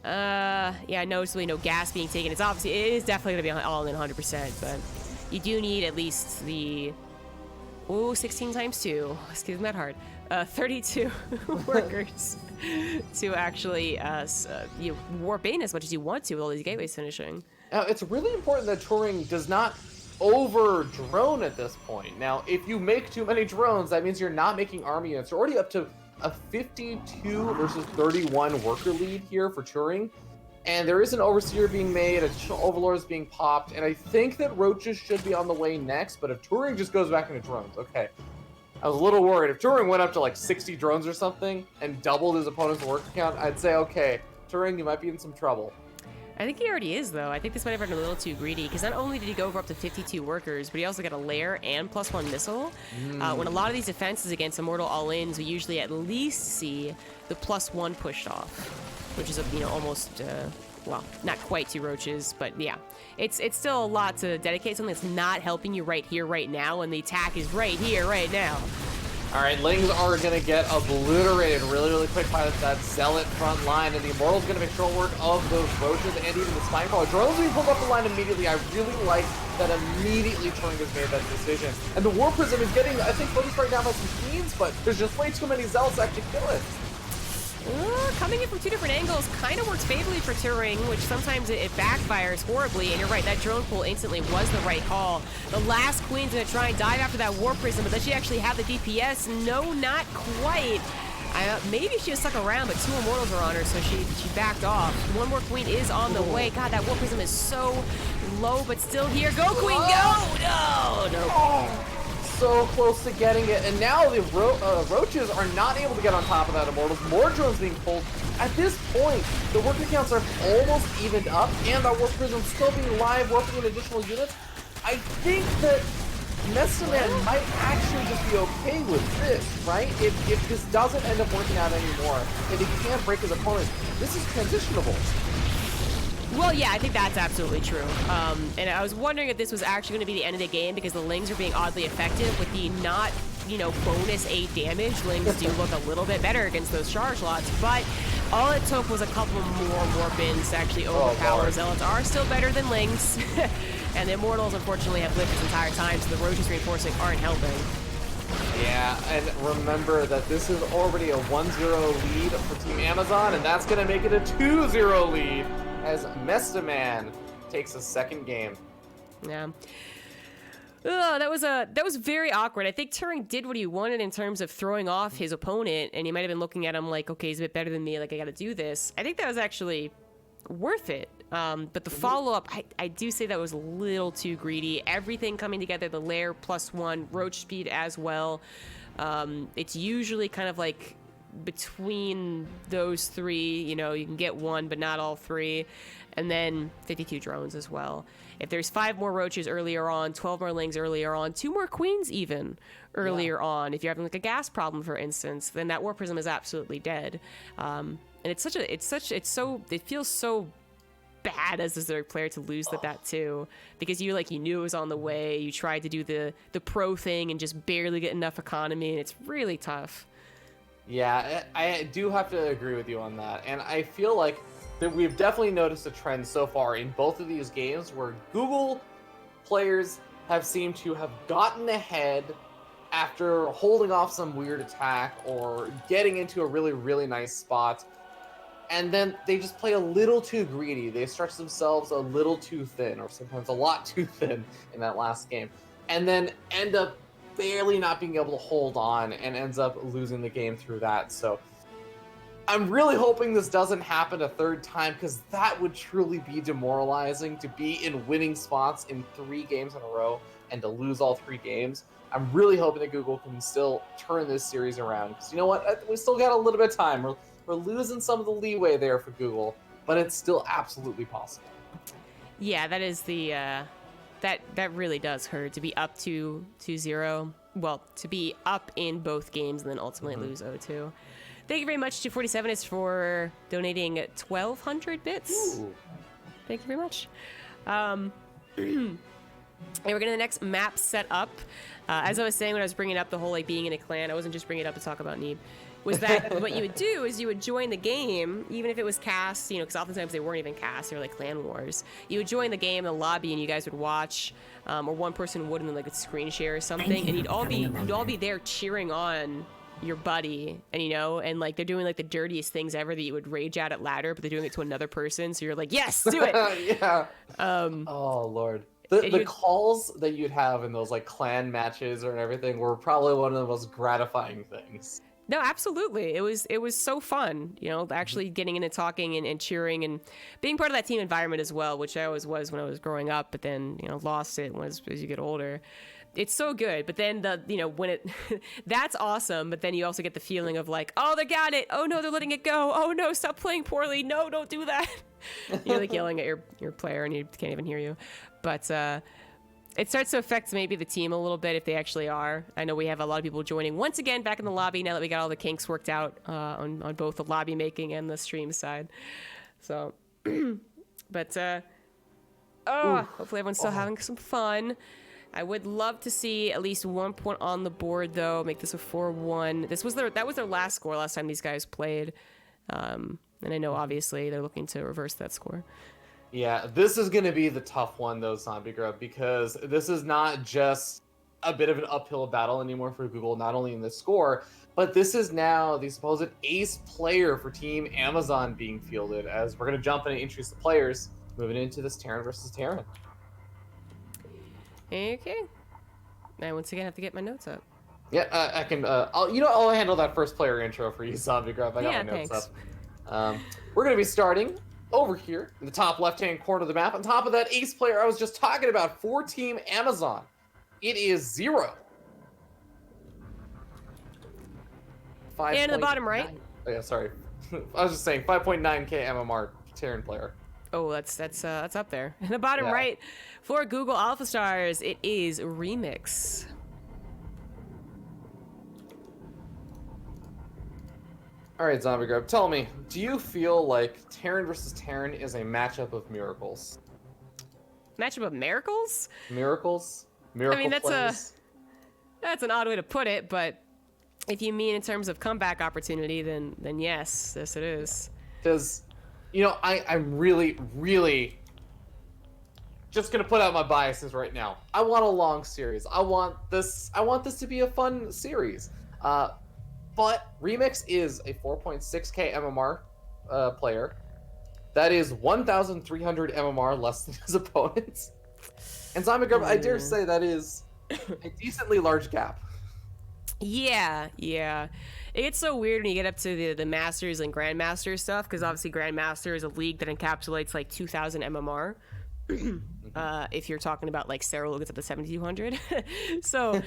Yeah, noticeably no gas being taken. It is definitely going to be all in 100%, but you do need at least the 16 times 2. Excuse me, that hard. 32 workers to actually you warp in as much as you want to with all these gateways finishing. Now, it's really important that Turing does not over-drone at this point. Now, if you make too many drones, that means you're not making army units. You're already up to a 52 versus 31 worker lead here for Turing. And there is an Overseer being made, additional Overlords being popped, and I think that Roaches should be on the way next, but if Turing just goes back into drones, okay. I was a little worried. If Turing went up to like 60 drones or something and doubled his opponent's worker count, I'd say, okay, Turing, you might be in some trouble. I think he already is, though. I think this might have been a little too greedy, because not only did he go over up to 52 workers, but he also got a lair and +1 missile. When a lot of these defenses against Immortal all-ins, we usually at least see the +1 pushed off, which is, almost, well, not quite 2 roaches, but yeah. It's still a lot to dedicate something that's not helping you right here, right now, and the attack is right here, right now. All right, Lings are going to get obliterated really quick by that Zealot front line, and the Immortal's going to make short work of those Roaches and even the Spinecrawler. Drone's being pulled up the line immediately. I really like that immediately Turing has made that decision. And the War Prism is getting, I think, focused right now by some Queens, but there's just way too many Zealots to actually kill it. Coming in from 2 different angles kind of works favorably for Turing, which sometimes it backfires horribly. And you're right, that drone pull instantly was the right call. The last Queen's going to try and dive after that War Prism, but does she actually have the DPS? No, not quite. Maybe she just stuck around, but 2 Immortals are on her, so she backed off. 1 more Queen is on the way. God, that War Prism is so low, but still here. Go, Queen, go! No. So close to getting it, and now the Roaches are not able to get on top of that Immortals. More drones being pulled. At this point, the working counts are almost evened up, and our War Prism still being live, working in additional units. I think that Mestaman might actually just be okay with this, right? If this doesn't end up working out anymore, if he can't break his opponent, this is transitionable. Well, yeah, I think that's absolutely true. And I was wondering if this was actually going to be the end of the game because the Lings are being oddly effective with the not, bonus 8 damage. Lings do look a little bit better against those charge lots, but all it took was a couple more Warpins to actually overpower. Zealots are still better than Lings, and the Immortals unfortunately have lived this entire time, so the Roaches reinforcing aren't helping. Yeah, and remember that this is already a 1-0 lead for Team Amazon, and that's going to make it a 2-0 lead as Mestaman takes a second game. Yeah. That was very awkward. I think Turing did what he wanted in terms of throwing off his opponent, and he might have been looking at him like, okay, he's a bit better than me, like I gotta do this. I think that was actually worth it. But the follow-up, I do say that was a little too greedy. Everything coming together, the lair +1, Roach speed as well. It's usually kind of like between those 3, you can get 1 but not all 3, and then 52 drones as well. If there's 5 more Roaches earlier on, 12 more Lings earlier on, 2 more Queens even earlier on, if you're having like a gas problem for instance, then that War Prism is absolutely dead. And it feels so bad as a Zerg player to lose that too, because you knew it was on the way, you tried to do the pro thing and just barely get enough economy, and it's really tough. Yeah, I do have to agree with you on that. And I feel like that we've definitely noticed a trend so far in both of these games where Google players have seemed to have gotten ahead after holding off some weird attack or getting into a really nice spot. And then they just play a little too greedy. They stretch themselves a little too thin, or sometimes a lot too thin in that last game. And then end up barely not being able to hold on and ends up losing the game through that. So I'm really hoping this doesn't happen a third time, because that would truly be demoralizing to be in winning spots in 3 games in a row and to lose all 3 games. I'm really hoping that Google can still turn this series around, because you know what? We still got a little bit of time. We're losing some of the leeway there for Google, but it's still absolutely possible. Yeah, that is the that really does hurt to be up 2-0. Well, to be up in both games and then ultimately lose 0-2. Thank you very much to 47 for donating 1,200 bits. Ooh. Thank you very much. And we're getting the next map set up. As I was saying when I was bringing up the whole being in a clan, I wasn't just bringing it up to talk about Neeb. Was that what you would do is you would join the game, even if it was cast, because oftentimes they weren't even cast, they were like clan wars. You would join the game in the lobby and you guys would watch, or one person would and then a screen share or something, and you'd all be there cheering on your buddy, and and they're doing the dirtiest things ever that you would rage at ladder, but they're doing it to another person, so you're like, yes, do it. Yeah. Oh Lord. The calls that you'd have in those clan matches or everything were probably one of the most gratifying things. No, absolutely. It was so fun, actually getting into talking and cheering and being part of that team environment as well, which I always was when I was growing up, but then, lost it as you get older. It's so good. But then when it, that's awesome. But then you also get the feeling of oh, they got it. Oh no, they're letting it go. Oh no, stop playing poorly. No, don't do that. You're yelling at your player and he can't even hear you. But, it starts to affect maybe the team a little bit if they actually are. I know we have a lot of people joining once again back in the lobby now that we got all the kinks worked out on both the lobby making and the stream side. So, but hopefully everyone's still having some fun. I would love to see at least 1 point on the board, though. Make this a 4-1. That was their last score last time these guys played. And I know, obviously, they're looking to reverse that score. Yeah, this is going to be the tough one, though, Zombie Grub, because this is not just a bit of an uphill battle anymore for Google, not only in the score, but this is now the supposed ace player for Team Amazon being fielded, as we're going to jump in and introduce the players, moving into this Terran versus Terran. Okay. I once again have to get my notes up. Yeah, I can. I'll handle that first player intro for you, Zombie Grub. I got my notes thanks. up. We're going to be starting over here in the top left-hand corner of the map. On top of that ace player I was just talking about for Team Amazon, it is 0. And in the bottom right. Oh, yeah, sorry. I was just saying 5.9k MMR Terran player. Oh, that's up there. In the bottom Yeah. right, for Google Alpha Stars, it is Remix. All right, Zombie Grub, tell me, do you feel like Terran versus Terran is a matchup of miracles? Matchup of miracles? Miracles? Miracle I mean, plays? that's an odd way to put it, but if you mean in terms of comeback opportunity, then yes, it is. Because, I'm really, really just gonna put out my biases right now. I want a long series. I want this to be a fun series. But Remix is a 4.6k MMR player. That is 1,300 MMR less than his opponents. And Zombie Grub, I dare say that is a decently large gap. Yeah. It gets so weird when you get up to the Masters and Grandmaster stuff, because obviously Grandmaster is a league that encapsulates like 2,000 MMR. If you're talking about like Cyril gets up to 7,200. So,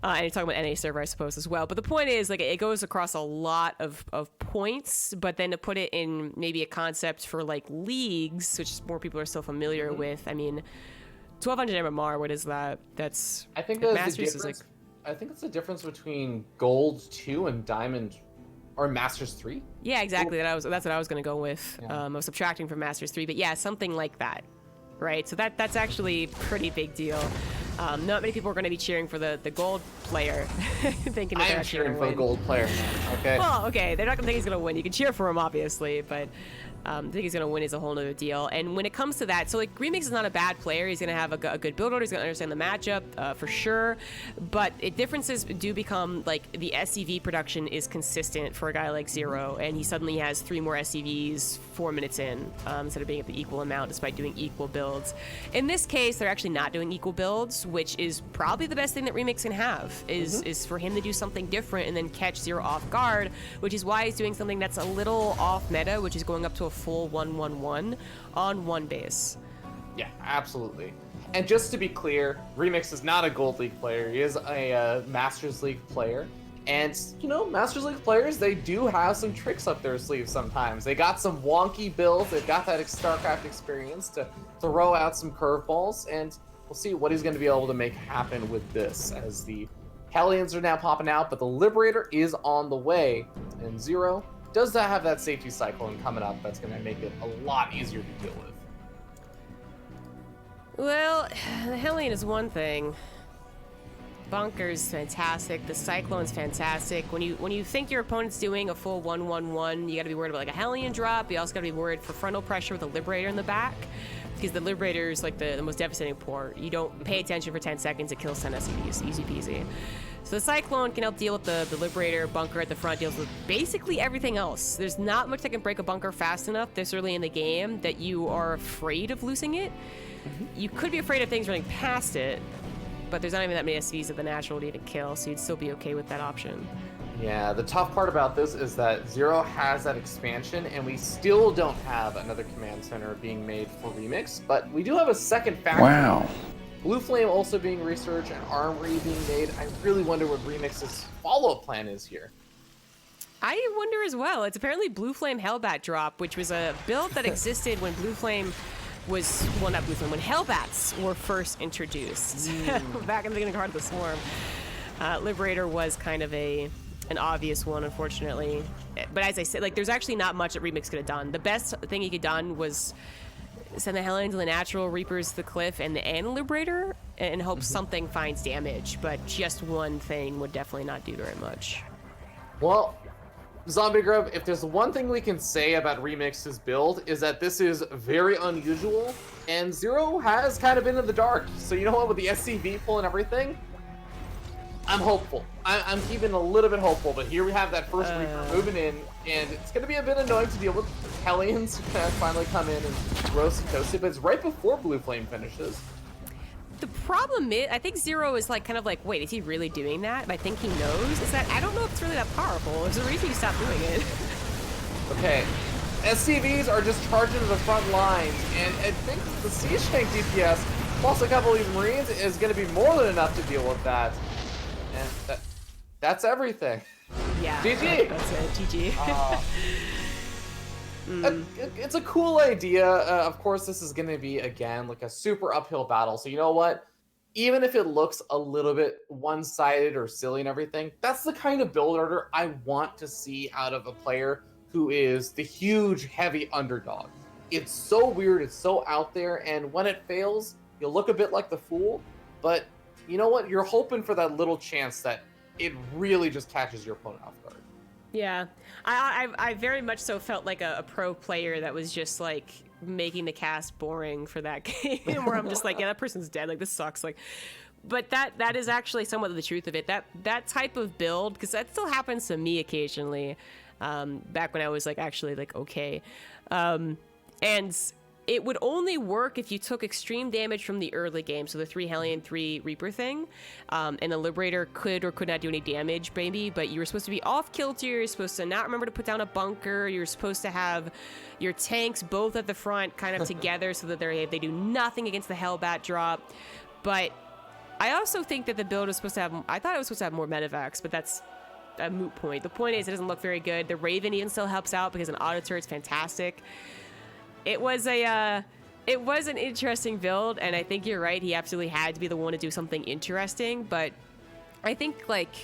and you're talking about NA server, I suppose, as well. But the point is, like, it goes across a lot of points, but then to put it in maybe a concept for like leagues, which more people are still familiar with, I mean, 1,200 MMR, what is that? That's, I think that's the Masters difference. is like, I think it's the difference between Gold 2 and Diamond, or Masters 3. yeah, exactly. That's what I was going to go with. Yeah. I was subtracting from Masters 3, but yeah, something like that. Right, so that's actually a pretty big deal. Not many people are going to be cheering for the gold player, thinking that I they're am actually cheering gonna for the win. gold player, man. Okay. Well, okay, they're not going to think he's going to win. You can cheer for him, obviously, but I think he's going to win is a whole nother deal. And when it comes to that, so like Remix is not a bad player. He's going to have a good build order. He's going to understand the matchup for sure. But differences do become like the SCV production is consistent for a guy like Zero, and he suddenly has 3 more SCVs 4 minutes in instead of being at the equal amount despite doing equal builds. In this case, they're actually not doing equal builds, which is probably the best thing that Remix can have is for him to do something different and then catch Zero off guard, which is why he's doing something that's a little off meta, which is going up to a full 1-1-1 on 1 base. Yeah, absolutely. And just to be clear, Remix is not a Gold League player. He is a Masters League player. And, Masters League players, they do have some tricks up their sleeves sometimes. They got some wonky builds. They've got that StarCraft experience to throw out some curveballs. And we'll see what he's going to be able to make happen with this, as the Hellions are now popping out, but the Liberator is on the way. And Zero does have that safety cyclone coming up that's going to make it a lot easier to deal with. Well, the Hellion is one thing. Bunker's fantastic. The Cyclone's fantastic. When you think your opponent's doing a full 1-1-1, you got to be worried about like a Hellion drop. You also got to be worried for frontal pressure with a Liberator in the back, because the Liberator is like the most devastating port. You don't pay attention for 10 seconds, it kills 10 SCVs, easy peasy. So the Cyclone can help deal with the Liberator. Bunker at the front deals with basically everything else. There's not much that can break a bunker fast enough this early in the game that you are afraid of losing it. You could be afraid of things running past it, but there's not even that many SCVs that the natural would even kill, so you'd still be okay with that option. Yeah, the tough part about this is that Zero has that expansion, and we still don't have another command center being made for Remix, but we do have a second factory. Wow. Blue Flame also being researched and Armory being made. I really wonder what Remix's follow-up plan is here. I wonder as well. It's apparently Blue Flame Hellbat drop, which was a build that existed when Blue Flame was, well, not Blue Flame, when Hellbats were first introduced back in the beginning of Heart of the Swarm. Liberator was kind of an obvious one, unfortunately. But as I said, like, there's actually not much that Remix could have done. The best thing he could have done was send the Hellions and the Natural Reapers to the Cliff and the Liberator and hope something finds damage, but just one thing would definitely not do very much. Well, Zombie Grub, if there's one thing we can say about Remix's build is that this is very unusual, and Zero has kind of been in the dark. So you know what, with the SCV pull and everything, I'm hopeful. I'm keeping a little bit hopeful, but here we have that first Reaper moving in, and it's going to be a bit annoying to deal with. Hellions finally come in and roast and toast it, but it's right before Blue Flame finishes. The problem is, I think Zero is like kind of like, wait, is he really doing that? I think he knows. Is that I don't know if it's really that powerful. There's a reason you stopped doing it. Okay, SCVs are just charging to the front lines, and I think the Siege Tank DPS plus a couple of these Marines is going to be more than enough to deal with that. And that's everything. Yeah. GG. That's it. GG. It's a cool idea. Of course, this is going to be, again, like a super uphill battle. So you know what? Even if it looks a little bit one-sided or silly and everything, that's the kind of build order I want to see out of a player who is the huge, heavy underdog. It's so weird. It's so out there. And when it fails, you'll look a bit like the fool. But you know what? You're hoping for that little chance that it really just catches your opponent off guard. Yeah, I very much so felt like a pro player that was just like making the cast boring for that game, where I'm just like, yeah, that person's dead. Like, this sucks. Like, but that is actually somewhat the truth of it. That type of build, because that still happens to me occasionally. Back when I was like actually like okay, and it would only work if you took extreme damage from the early game, so the 3 Hellion, 3 Reaper thing, and the Liberator could or could not do any damage, maybe, but you were supposed to be off-kilter, you're supposed to not remember to put down a bunker, you're supposed to have your tanks both at the front kind of together so that they do nothing against the Hellbat drop. But I also think that the build was supposed to have, I thought it was supposed to have more medevacs, but that's a moot point. The point is it doesn't look very good. The Raven even still helps out because an auto turret's fantastic. It was an interesting build, and I think you're right. He absolutely had to be the one to do something interesting, but I think like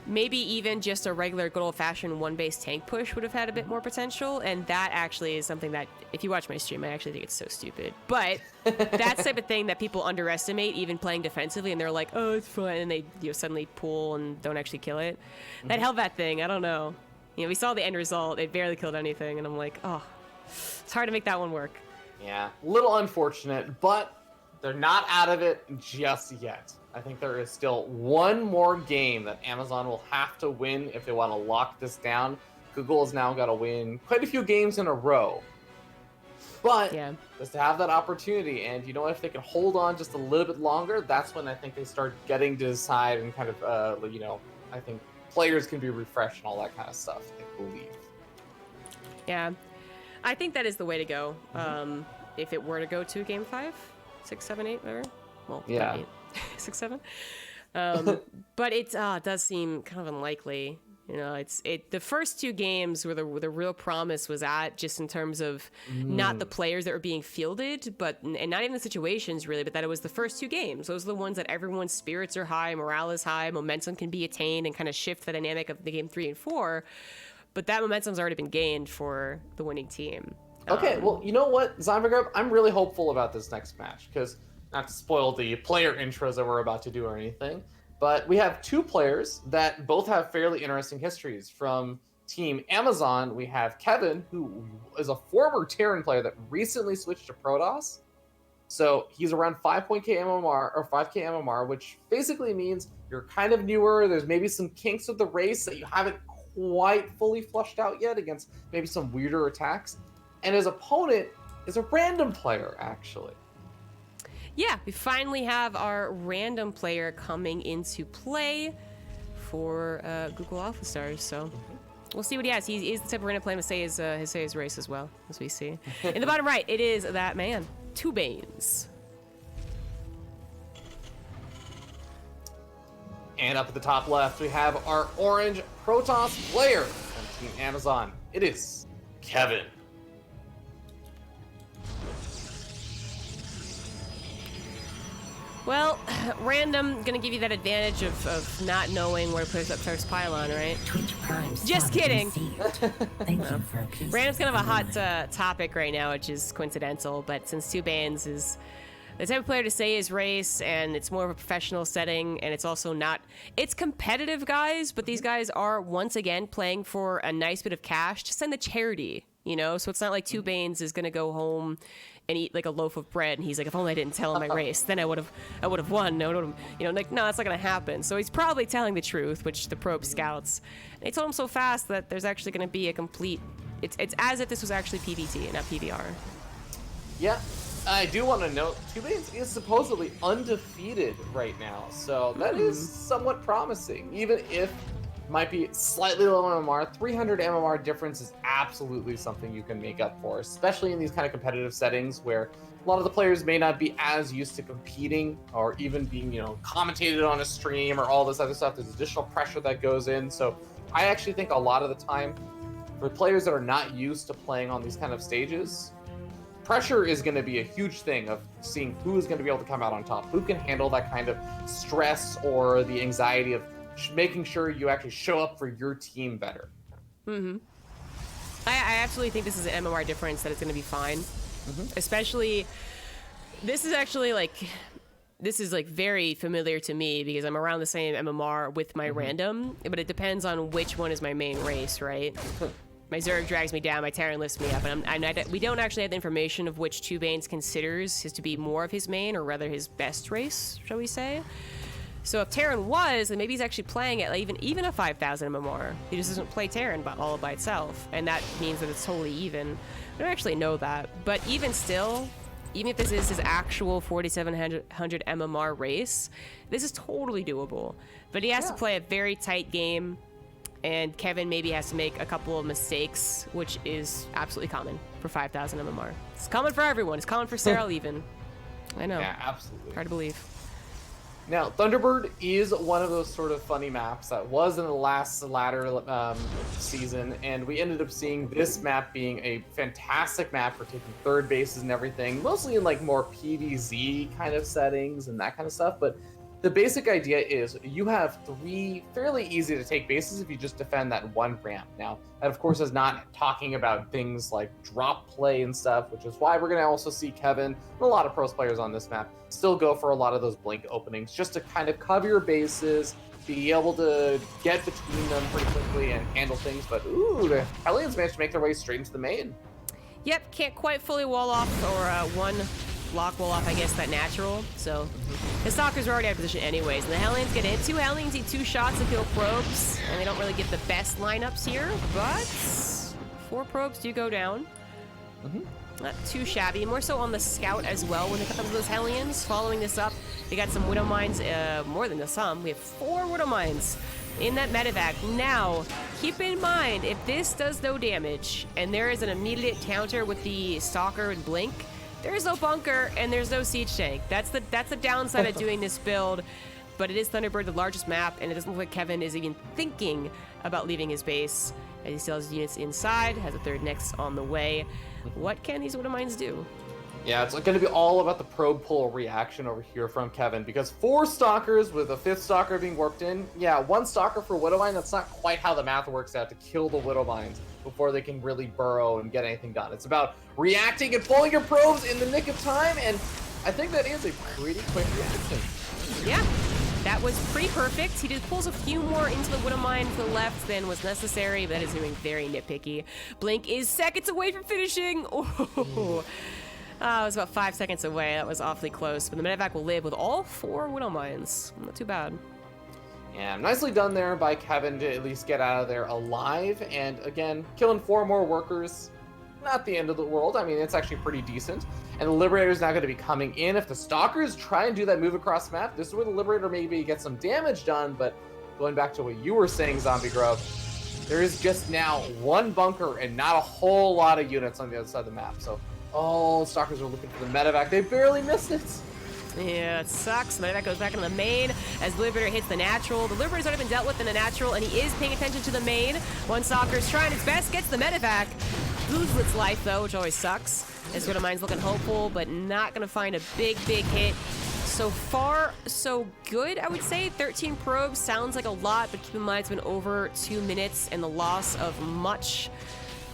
maybe even just a regular good old-fashioned one-base tank push would have had a bit more potential, and that actually is something that, if you watch my stream, I actually think it's so stupid. But that's the type of thing that people underestimate, even playing defensively, and they're like, oh, it's fun, and they suddenly pull and don't actually kill it. That Hellbat thing, I don't know. We saw the end result. It barely killed anything, and I'm like, oh. It's hard to make that one work. Yeah, a little unfortunate, but they're not out of it just yet. I think there is still one more game that Amazon will have to win if they want to lock this down. Google has now got to win quite a few games in a row. But just to have that opportunity, and you know, if they can hold on just a little bit longer, that's when I think they start getting to decide and kind of, I think players can be refreshed and all that kind of stuff, I believe. Yeah. I think that is the way to go. If it were to go to game 5, 6, 7, 8, whatever. Well, yeah, 6, 7. But it does seem kind of unlikely. The first 2 games where the real promise was at, just in terms of not the players that were being fielded, and not even the situations really, but that it was the first 2 games. Those are the ones that everyone's spirits are high, morale is high, momentum can be attained, and kind of shift the dynamic of the game 3 and 4. But that momentum's already been gained for the winning team. Okay, well, you know what, Zombie Grub? I'm really hopeful about this next match, because not to spoil the player intros that we're about to do or anything, but we have 2 players that both have fairly interesting histories. From Team Amazon, we have Kevin, who is a former Terran player that recently switched to Protoss. So he's around 5K MMR, or 5K MMR, which basically means you're kind of newer. There's maybe some kinks with the race that you haven't quite fully flushed out yet against maybe some weirder attacks. And his opponent is a random player, actually. Yeah, we finally have our random player coming into play for Google Alpha Stars, so we'll see what he has. He is the type of random player to say his race as well, as we see. In the bottom right, it is that man, 2 Banes. And up at the top left, we have our orange Protoss player from Team Amazon. It is Kevin. Well, random gonna give you that advantage of not knowing where to put that first pylon, right? Twitch Prime Just sub kidding. received. Thank you for appeasing. Random's kind of a hot topic right now, which is coincidental, but since Two Bands is the type of player to say his race, and it's more of a professional setting, and it's also not... It's competitive, guys, but these guys are, once again, playing for a nice bit of cash to send to charity, you know? So it's not like Two Banes is going to go home and eat, like, a loaf of bread, and he's like, if only I didn't tell him my race, then I would have won. I would've, you know, like, no, that's not going to happen. So he's probably telling the truth, which the probe scouts. And they told him so fast that there's actually going to be a complete... It's as if this was actually PvT, not PVR. Yeah. I do want to note, Two Banes is supposedly undefeated right now, so that is somewhat promising. Even if it might be slightly low MMR, 300 MMR difference is absolutely something you can make up for, especially in these kind of competitive settings where a lot of the players may not be as used to competing or even being, you know, commentated on a stream or all this other stuff. There's additional pressure that goes in. So I actually think a lot of the time, for players that are not used to playing on these kind of stages, pressure is going to be a huge thing of seeing who is going to be able to come out on top, who can handle that kind of stress or the anxiety of making sure you actually show up for your team better. I absolutely think this is an MMR difference that it's going to be fine. Especially, this is actually like very familiar to me because I'm around the same MMR with my random, but it depends on which one is my main race, right? My Zerg drags me down, my Terran lifts me up, and we don't actually have the information of which Two Banes considers his to be more of his main, or rather his best race, shall we say. So if Terran was, then maybe he's actually playing at like even a 5,000 MMR. He just doesn't play Terran all by itself, and that means that it's totally even. I don't actually know that, but even still, even if this is his actual 4,700 MMR race, this is totally doable. But he has to play a very tight game, and Kevin maybe has to make a couple of mistakes, which is absolutely common for 5,000 MMR. It's common for everyone. It's common for Sarah even. I know. Yeah, absolutely. Hard to believe. Now, Thunderbird is one of those sort of funny maps that was in the last ladder season, and we ended up seeing this map being a fantastic map for taking third bases and everything, mostly in like more PvZ kind of settings and that kind of stuff, but the basic idea is you have 3 fairly easy to take bases if you just defend that one ramp. Now, that of course is not talking about things like drop play and stuff, which is why we're going to also see Kevin and a lot of pros players on this map still go for a lot of those blink openings just to kind of cover your bases, be able to get between them pretty quickly and handle things. But ooh, the Hellions managed to make their way straight into the main. Yep, can't quite fully wall off, or one block wall off, I guess, that natural. So the Stalkers are already out of position anyways, and the Hellions get in. 2 Hellions need 2 shots to kill probes, and they don't really get the best lineups here, but 4 probes do go down. Not too shabby, more so on the scout as well when it comes to those Hellions. Following this up, we got some Widow Mines, more than some. We have 4 Widow Mines in that medevac. Now, keep in mind, if this does no damage, and there is an immediate counter with the Stalker and Blink, there's no bunker and there's no siege tank. That's the downside of doing this build, but it is Thunderbird, the largest map, and it doesn't look like Kevin is even thinking about leaving his base, as he still has units inside, has a 3rd next on the way. What can these Widow Mines do? Yeah, it's going to be all about the probe pull reaction over here from Kevin, because 4 Stalkers with a 5th Stalker being warped in. Yeah, 1 Stalker for Widow Mine, that's not quite how the math works out to kill the Widow Mines before they can really burrow and get anything done. It's about reacting and pulling your probes in the nick of time, and I think that is a pretty quick reaction. Yeah, that was pretty perfect. He just pulls a few more into the Widow Mine to the left than was necessary, but that is doing very nitpicky. Blink is seconds away from finishing. Oh, it was about 5 seconds away. That was awfully close, but the medevac will live with all 4 Widow Mines. Not too bad. Yeah, nicely done there by Kevin to at least get out of there alive. And again, killing 4 more workers, not the end of the world. I mean, it's actually pretty decent. And the Liberator's now going to be coming in. If the Stalkers try and do that move across the map, this is where the Liberator maybe gets some damage done. But going back to what you were saying, Zombie Grub, there is just now 1 bunker and not a whole lot of units on the other side of the map. So, oh, Stalkers are looking for the medevac. They barely missed it. Yeah, it sucks. Medevac goes back into the main as the Liberator hits the natural. The Liberator's already been dealt with in the natural, and he is paying attention to the main. 1 Stalker's trying his best, gets the medevac. Loses its life, though, which always sucks. This Widow Mine's looking hopeful, but not going to find a big hit. So far, so good, I would say. 13 probes sounds like a lot, but keep in mind it's been over 2 minutes and the loss of much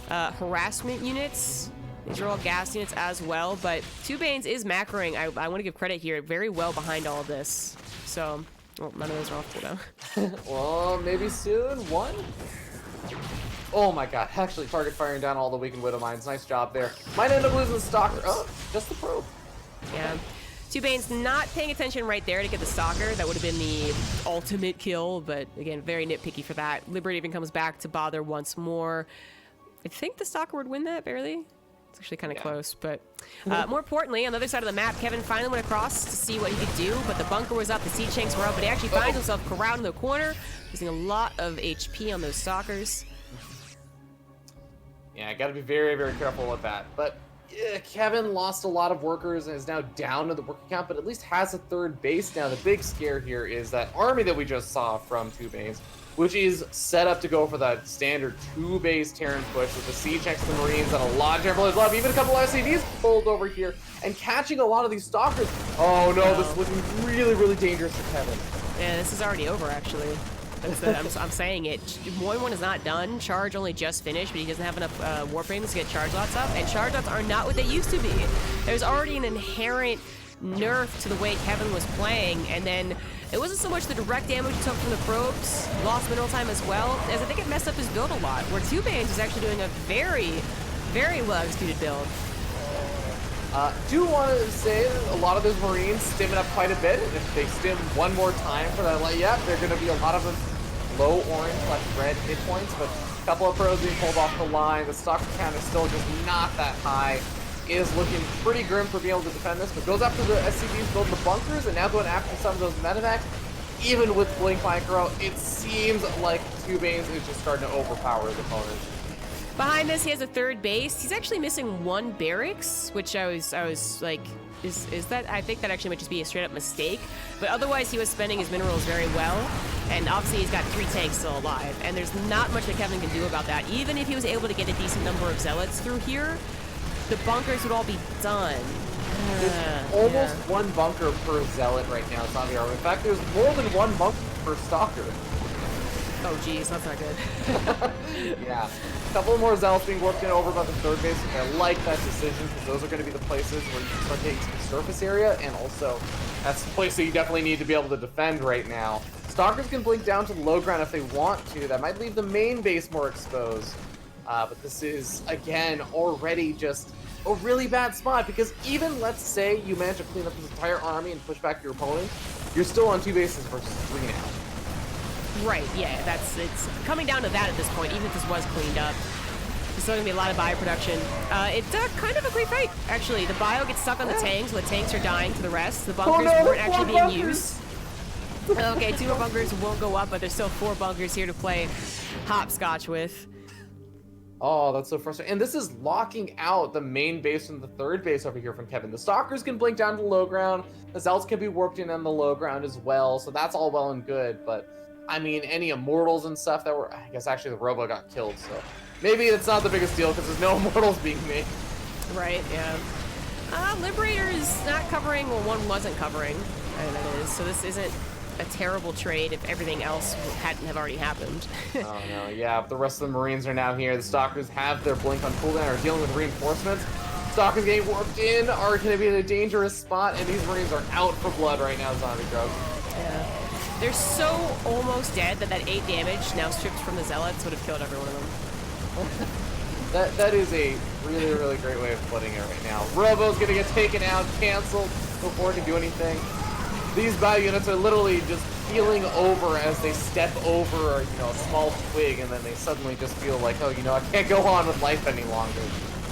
harassment units. These are all gas units as well, but Two Banes is macroing. I want to give credit here, very well behind all of this. So, well, none of those are off cooldown. Well, maybe soon. One? Oh my god, actually target firing down all the weakened Widow Mines. Nice job there. Might end up losing the Stalker. Oh, just the probe. Yeah. Two Banes not paying attention right there to get the Stalker. That would have been the ultimate kill, but again, very nitpicky for that. Liberate even comes back to bother once more. I think the Stalker would win that, barely. It's actually kind of close, but more importantly, on the other side of the map, Kevin finally went across to see what he could do, but the bunker was up, the siege tanks were up, but he actually finds himself corralled in the corner, using a lot of HP on those Stalkers. Yeah, I gotta be very, very careful with that. But Kevin lost a lot of workers and is now down to the worker count, but at least has a third base now. The big scare here is that army that we just saw from Two Banes, which is set up to go for that standard 2-base Terran push with the siege next to the Marines and a lot of Templars left. Even a couple of SCVs pulled over here and catching a lot of these Stalkers. Oh no, this is looking really, really dangerous for Kevin. Yeah, this is already over, actually. I'm saying it. Moin 1 is not done. Charge only just finished, but he doesn't have enough warframes to get charge lots up, and charge lots are not what they used to be. There's already an inherent nerf to the way Kevin was playing, and then it wasn't so much the direct damage he took from the probes, lost mineral time as well, as I think it messed up his build a lot, where Two Banes is actually doing a very, very well executed build. Do want to say a lot of those Marines stim it up quite a bit. If they stim one more time for that, like, yeah, they're going to be a lot of them low orange/red hit points, but a couple of pros being pulled off the line. The stock count is still just not that high. Is looking pretty grim for being able to defend this, but goes after the SCVs building the bunkers and now going after some of those medevacs. Even with Blink Micro, it seems like Two Banes is just starting to overpower his opponent. Behind this, he has a third base. He's actually missing one barracks, which I was like, is that? I think that actually might just be a straight up mistake. But otherwise, he was spending his minerals very well, and obviously he's got 3 tanks still alive. And there's not much that Kevin can do about that. Even if he was able to get a decent number of zealots through here, the bunkers would all be done. There's almost one bunker per zealot right now, Zombie Army. In fact, there's more than one bunker per stalker. Oh geez, that's not good. Yeah. A couple more zealots being worked in over by the third base. I like that decision because those are going to be the places where you can start getting some surface area, and also that's the place that you definitely need to be able to defend right now. Stalkers can blink down to the low ground if they want to. That might leave the main base more exposed. But this is, again, already just a really bad spot because even, let's say, you manage to clean up this entire army and push back your opponent, you're still on 2 bases versus 3 now. Right, yeah, it's coming down to that at this point, even if this was cleaned up. There's still gonna be a lot of bio production. It's kind of a great fight, actually. The bio gets stuck on the tanks, so the tanks are dying to the rest. The bunkers weren't actually being used. Okay, 2 more bunkers won't go up, but there's still 4 bunkers here to play hopscotch with. Oh, that's so frustrating. And this is locking out the main base from the third base over here from Kevin. The Stalkers can blink down to the low ground. The Zealots can be worked in on the low ground as well, so that's all well and good, but I mean, any Immortals and stuff that were... I guess actually the Robo got killed, so... Maybe it's not the biggest deal because there's no Immortals being made. Right, yeah. Liberator is not covering, well, one wasn't covering, and it is, so this isn't a terrible trade if everything else hadn't have already happened. Oh no, yeah, the rest of the Marines are now here. The Stalkers have their blink on cooldown, are dealing with reinforcements. Stalkers getting warped in, are going to be in a dangerous spot, and these Marines are out for blood right now, Zombie Drug. Yeah. They're so almost dead that 8 damage now stripped from the Zealots would have killed every one of them. That is a really, really great way of putting it right now. Robo's gonna get taken out, canceled before it can do anything. These bio units are literally just feeling over as they step over, a small twig, and then they suddenly just feel like, oh, I can't go on with life any longer.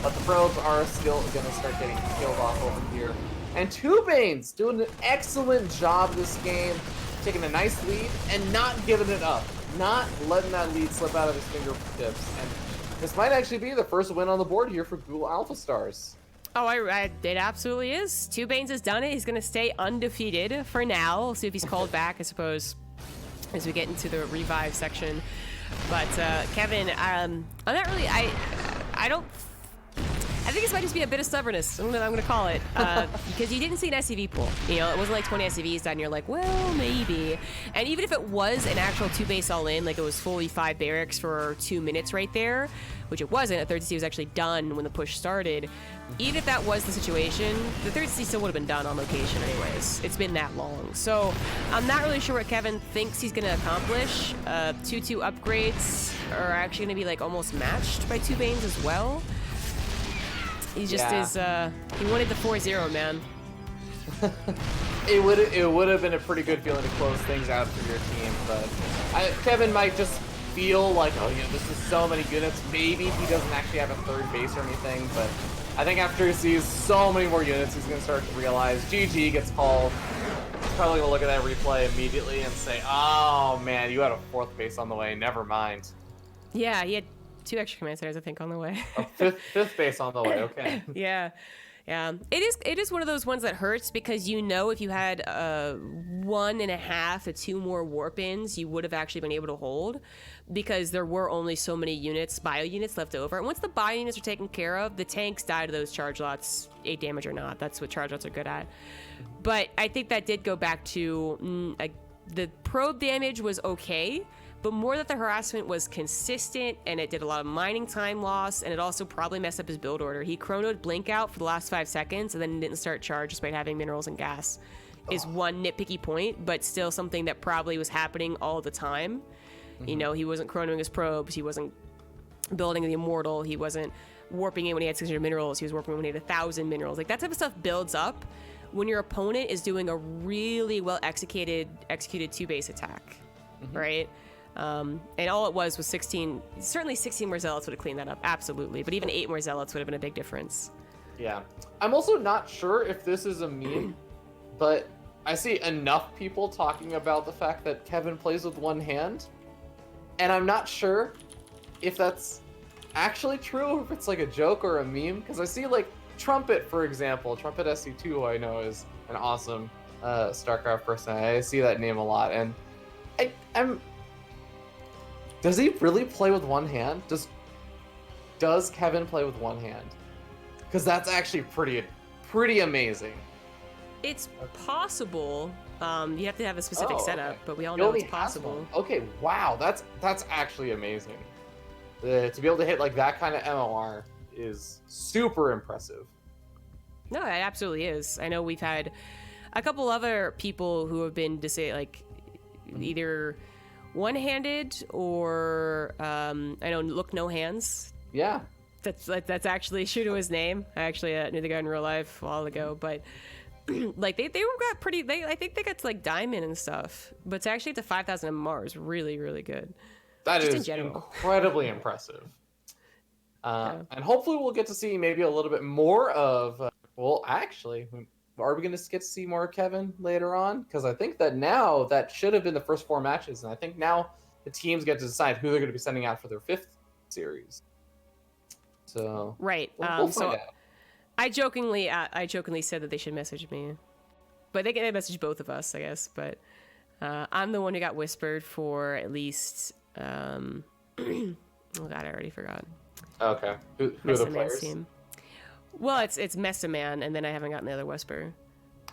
But the probes are still gonna start getting killed off over here. And Two Banes doing an excellent job this game, taking a nice lead and not giving it up, not letting that lead slip out of his fingertips. And this might actually be the first win on the board here for Ghoul Alpha Stars. Oh, it absolutely is. Two Banes has done it. He's going to stay undefeated for now. We'll see if he's called back, I suppose, as we get into the revive section. But Kevin, I'm not really. I I think this might just be a bit of stubbornness. I'm gonna call it because you didn't see an SCV pool. You know, it wasn't like 20 SCVs done. You're like, well, maybe. And even if it was an actual 2-base all in, like it was fully 5 barracks for 2 minutes right there, which it wasn't. A third CC was actually done when the push started. Even if that was the situation, the third CC still would have been done on location anyways. It's been that long. So I'm not really sure what Kevin thinks he's gonna accomplish. 2-2 upgrades are actually gonna be like almost matched by 2 Banes as well. He just is, he wanted the 4-0, man. It would have been a pretty good feeling to close things out for your team, but Kevin might just feel like, oh, you know, this is so many units. Maybe he doesn't actually have a third base or anything, but I think after he sees so many more units, he's going to start to realize GG gets called. He's probably going to look at that replay immediately and say, oh, man, you had a 4th base on the way. Never mind. Yeah, he had 2 extra command centers, I think, on the way. Oh, fifth base on the way, okay. Yeah. It is one of those ones that hurts because you know if you had 1.5 to 2 more warp ins, you would have actually been able to hold because there were only so many units, bio units left over. And once the bio units are taken care of, the tanks die to those charge lots, 8 damage or not. That's what charge lots are good at. But I think that did go back to the probe damage was okay, but more that the harassment was consistent and it did a lot of mining time loss, and it also probably messed up his build order. He chronoed blink out for the last 5 seconds and then didn't start charge despite having minerals and gas is one nitpicky point, but still something that probably was happening all the time. You know, he wasn't chronoing his probes, he wasn't building the immortal, he wasn't warping in when he had 600 minerals, he was warping when he had 1,000 minerals. Like that type of stuff builds up when your opponent is doing a really well executed 2-base attack, right? And all it was 16, certainly 16 more zealots would have cleaned that up, absolutely. But even 8 more zealots would have been a big difference. Yeah. I'm also not sure if this is a meme, but I see enough people talking about the fact that Kevin plays with one hand, and I'm not sure if that's actually true or if it's like a joke or a meme, because I see like Trumpet, for example, Trumpet SC2, who I know is an awesome StarCraft person. I see that name a lot, and does he really play with one hand? Does Kevin play with one hand? Because that's actually pretty amazing. It's possible. You have to have a specific setup, but we all He know only it's possible. Okay, wow, that's actually amazing. To be able to hit like that kind of MOR is super impressive. No, it absolutely is. I know we've had a couple other people who have been either one-handed or I know Look No Hands. Yeah. That's actually true to his name. I actually knew the guy in real life a while ago, but like they got pretty. I think they got to like diamond and stuff, but to actually get to 5,000 MMR is really really good. That Just is incredibly impressive. And hopefully we'll get to see maybe a little bit more of. Well, actually, are we going to get to see more of Kevin later on? Because I think that now that should have been the first 4 matches, and I think now the teams get to decide who they're going to be sending out for their 5th series. So right. We'll find so out. I jokingly said that they should message me, but they message both of us, I guess. But I'm the one who got whispered for at least. Oh God, I already forgot. Okay, who are the Mesa Man's players? team. Well, it's Mesa Man, and then I haven't gotten the other whisper.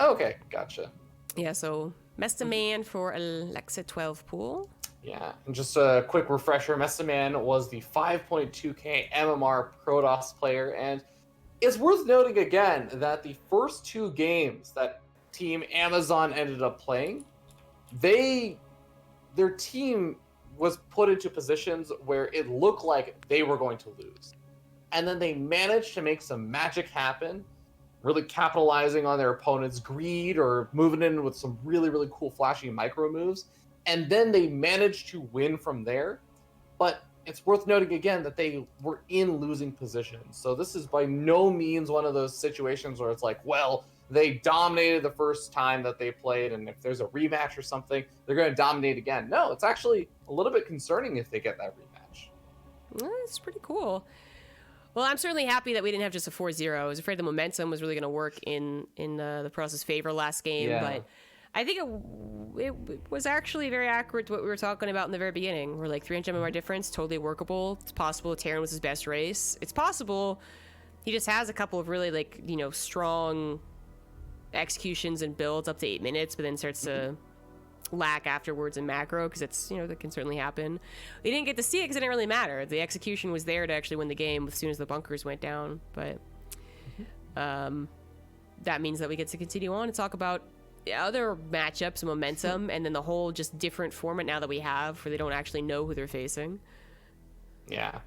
Okay, gotcha. Yeah, so Mesa Man for Alexa 12 pool. Yeah, and just a quick refresher, Mesa Man was the 5.2k MMR Protoss player, and it's worth noting again that the first 2 games that Team Amazon ended up playing, their team was put into positions where it looked like they were going to lose. And then they managed to make some magic happen, really capitalizing on their opponent's greed or moving in with some really, really cool flashy micro moves. And then they managed to win from there. But it's worth noting again that they were in losing positions. So this is by no means one of those situations where it's like, well, they dominated the first time that they played, and if there's a rematch or something, they're going to dominate again. No, it's actually a little bit concerning if they get that rematch. That's pretty cool. Well, I'm certainly happy that we didn't have just a 4-0. I was afraid the momentum was really going to work in the Protoss' favor last game, but I think it was actually very accurate to what we were talking about in the very beginning. We're like 300 MMR difference, totally workable. It's possible Terran was his best race. It's possible he just has a couple of really like strong executions and builds up to 8 minutes, but then starts to lack afterwards in macro because it's that can certainly happen. We didn't get to see it because it didn't really matter. The execution was there to actually win the game as soon as the bunkers went down, but that means that we get to continue on and talk about other matchups and momentum, and then the whole just different format now that we have where they don't actually know who they're facing. Yeah.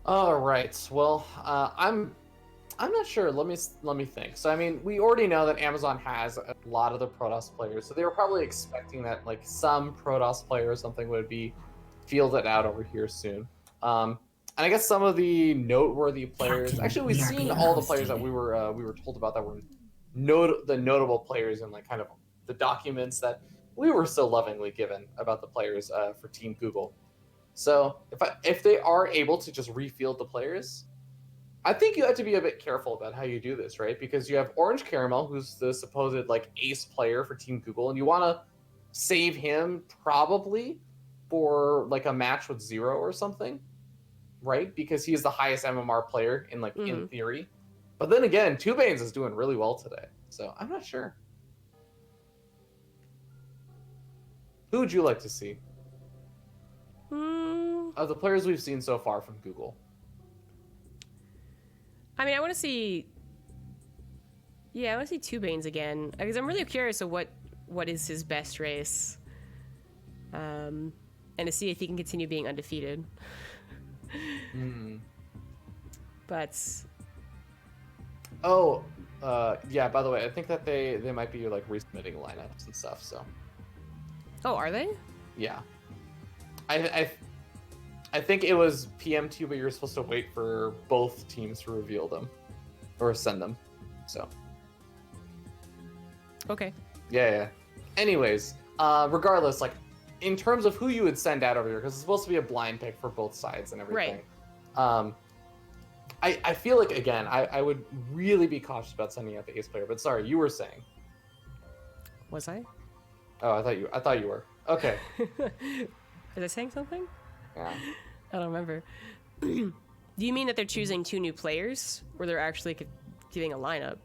All right. Well, I'm not sure. Let me think. So I mean, we already know that Amazon has a lot of the Protoss players, so they were probably expecting that like some Protoss player or something would be fielded out over here soon. And I guess some of the noteworthy players. Captain, Actually, we've we are seen being all the players that hosted. we were told about that were the notable players and like kind of the documents that we were so lovingly given about the players for Team Google. So if they are able to just refield the players, I think you have to be a bit careful about how you do this, right? Because you have Orange Caramel, who's the supposed like ace player for Team Google, and you want to save him probably for like a match with Zero or something, right? Because he is the highest MMR player in like in theory. But then again, Two Banes is doing really well today, so I'm not sure. Who would you like to see of the players we've seen so far from Google? I mean, I want to see Two Banes again because I'm really curious of what is his best race, and to see if he can continue being undefeated. But yeah. By the way, I think that they might be like resubmitting lineups and stuff. So are they? yeah, I think it was PM2, but you were supposed to wait for both teams to reveal them or send them. So Okay. yeah. Anyways, regardless, like in terms of who you would send out over here, because it's supposed to be a blind pick for both sides and everything. Right. I feel like again, I would really be cautious about sending out the ace player. But sorry, you were saying. Was I? Oh, I thought you were. Okay. Was I saying something? Yeah. I don't remember. Do you mean that they're choosing 2 new players, or they're actually giving a lineup?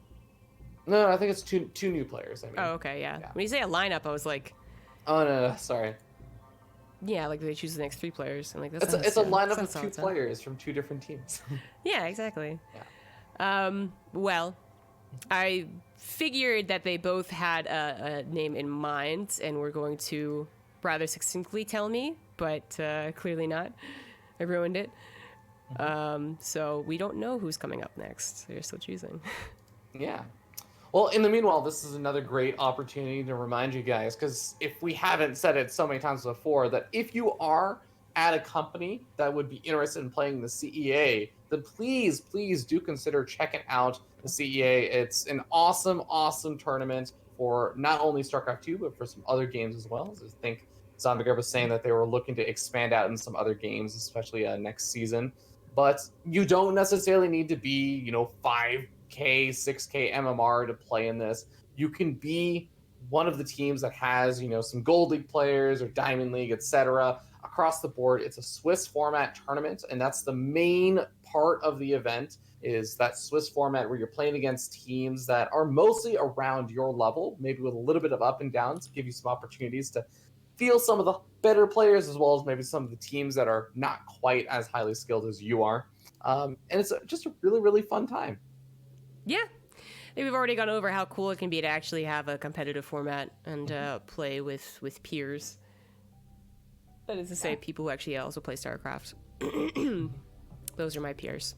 No, I think it's two new players. I mean. Oh, okay, yeah. When you say a lineup, I was like, Oh no, sorry. yeah, like they choose the next 3 players, and like It's a lineup of 2 players from 2 different teams. Yeah, exactly. Yeah. Well, I figured that they both had a name in mind and were going to rather succinctly tell me, but clearly not. I ruined it. So we don't know who's coming up next. They're still choosing. Yeah. Well, in the meanwhile, this is another great opportunity to remind you guys, because if we haven't said it so many times before, that if you are at a company that would be interested in playing the CEA, then please do consider checking out the CEA. It's an awesome tournament for not only StarCraft 2, but for some other games as well. I think Zombie was saying that they were looking to expand out in some other games, especially next season. But you don't necessarily need to be, 5K, 6K MMR to play in this. You can be one of the teams that has, some Gold League players or Diamond League, etc. Across the board. It's a Swiss format tournament, and that's the main part of the event, is that Swiss format where you're playing against teams that are mostly around your level, maybe with a little bit of up and downs, to give you some opportunities to feel some of the better players, as well as maybe some of the teams that are not quite as highly skilled as you are. And it's just a really fun time. Yeah. I think we've already gone over how cool it can be to actually have a competitive format and play with peers. That is to say, people who actually also play StarCraft. Those are my peers.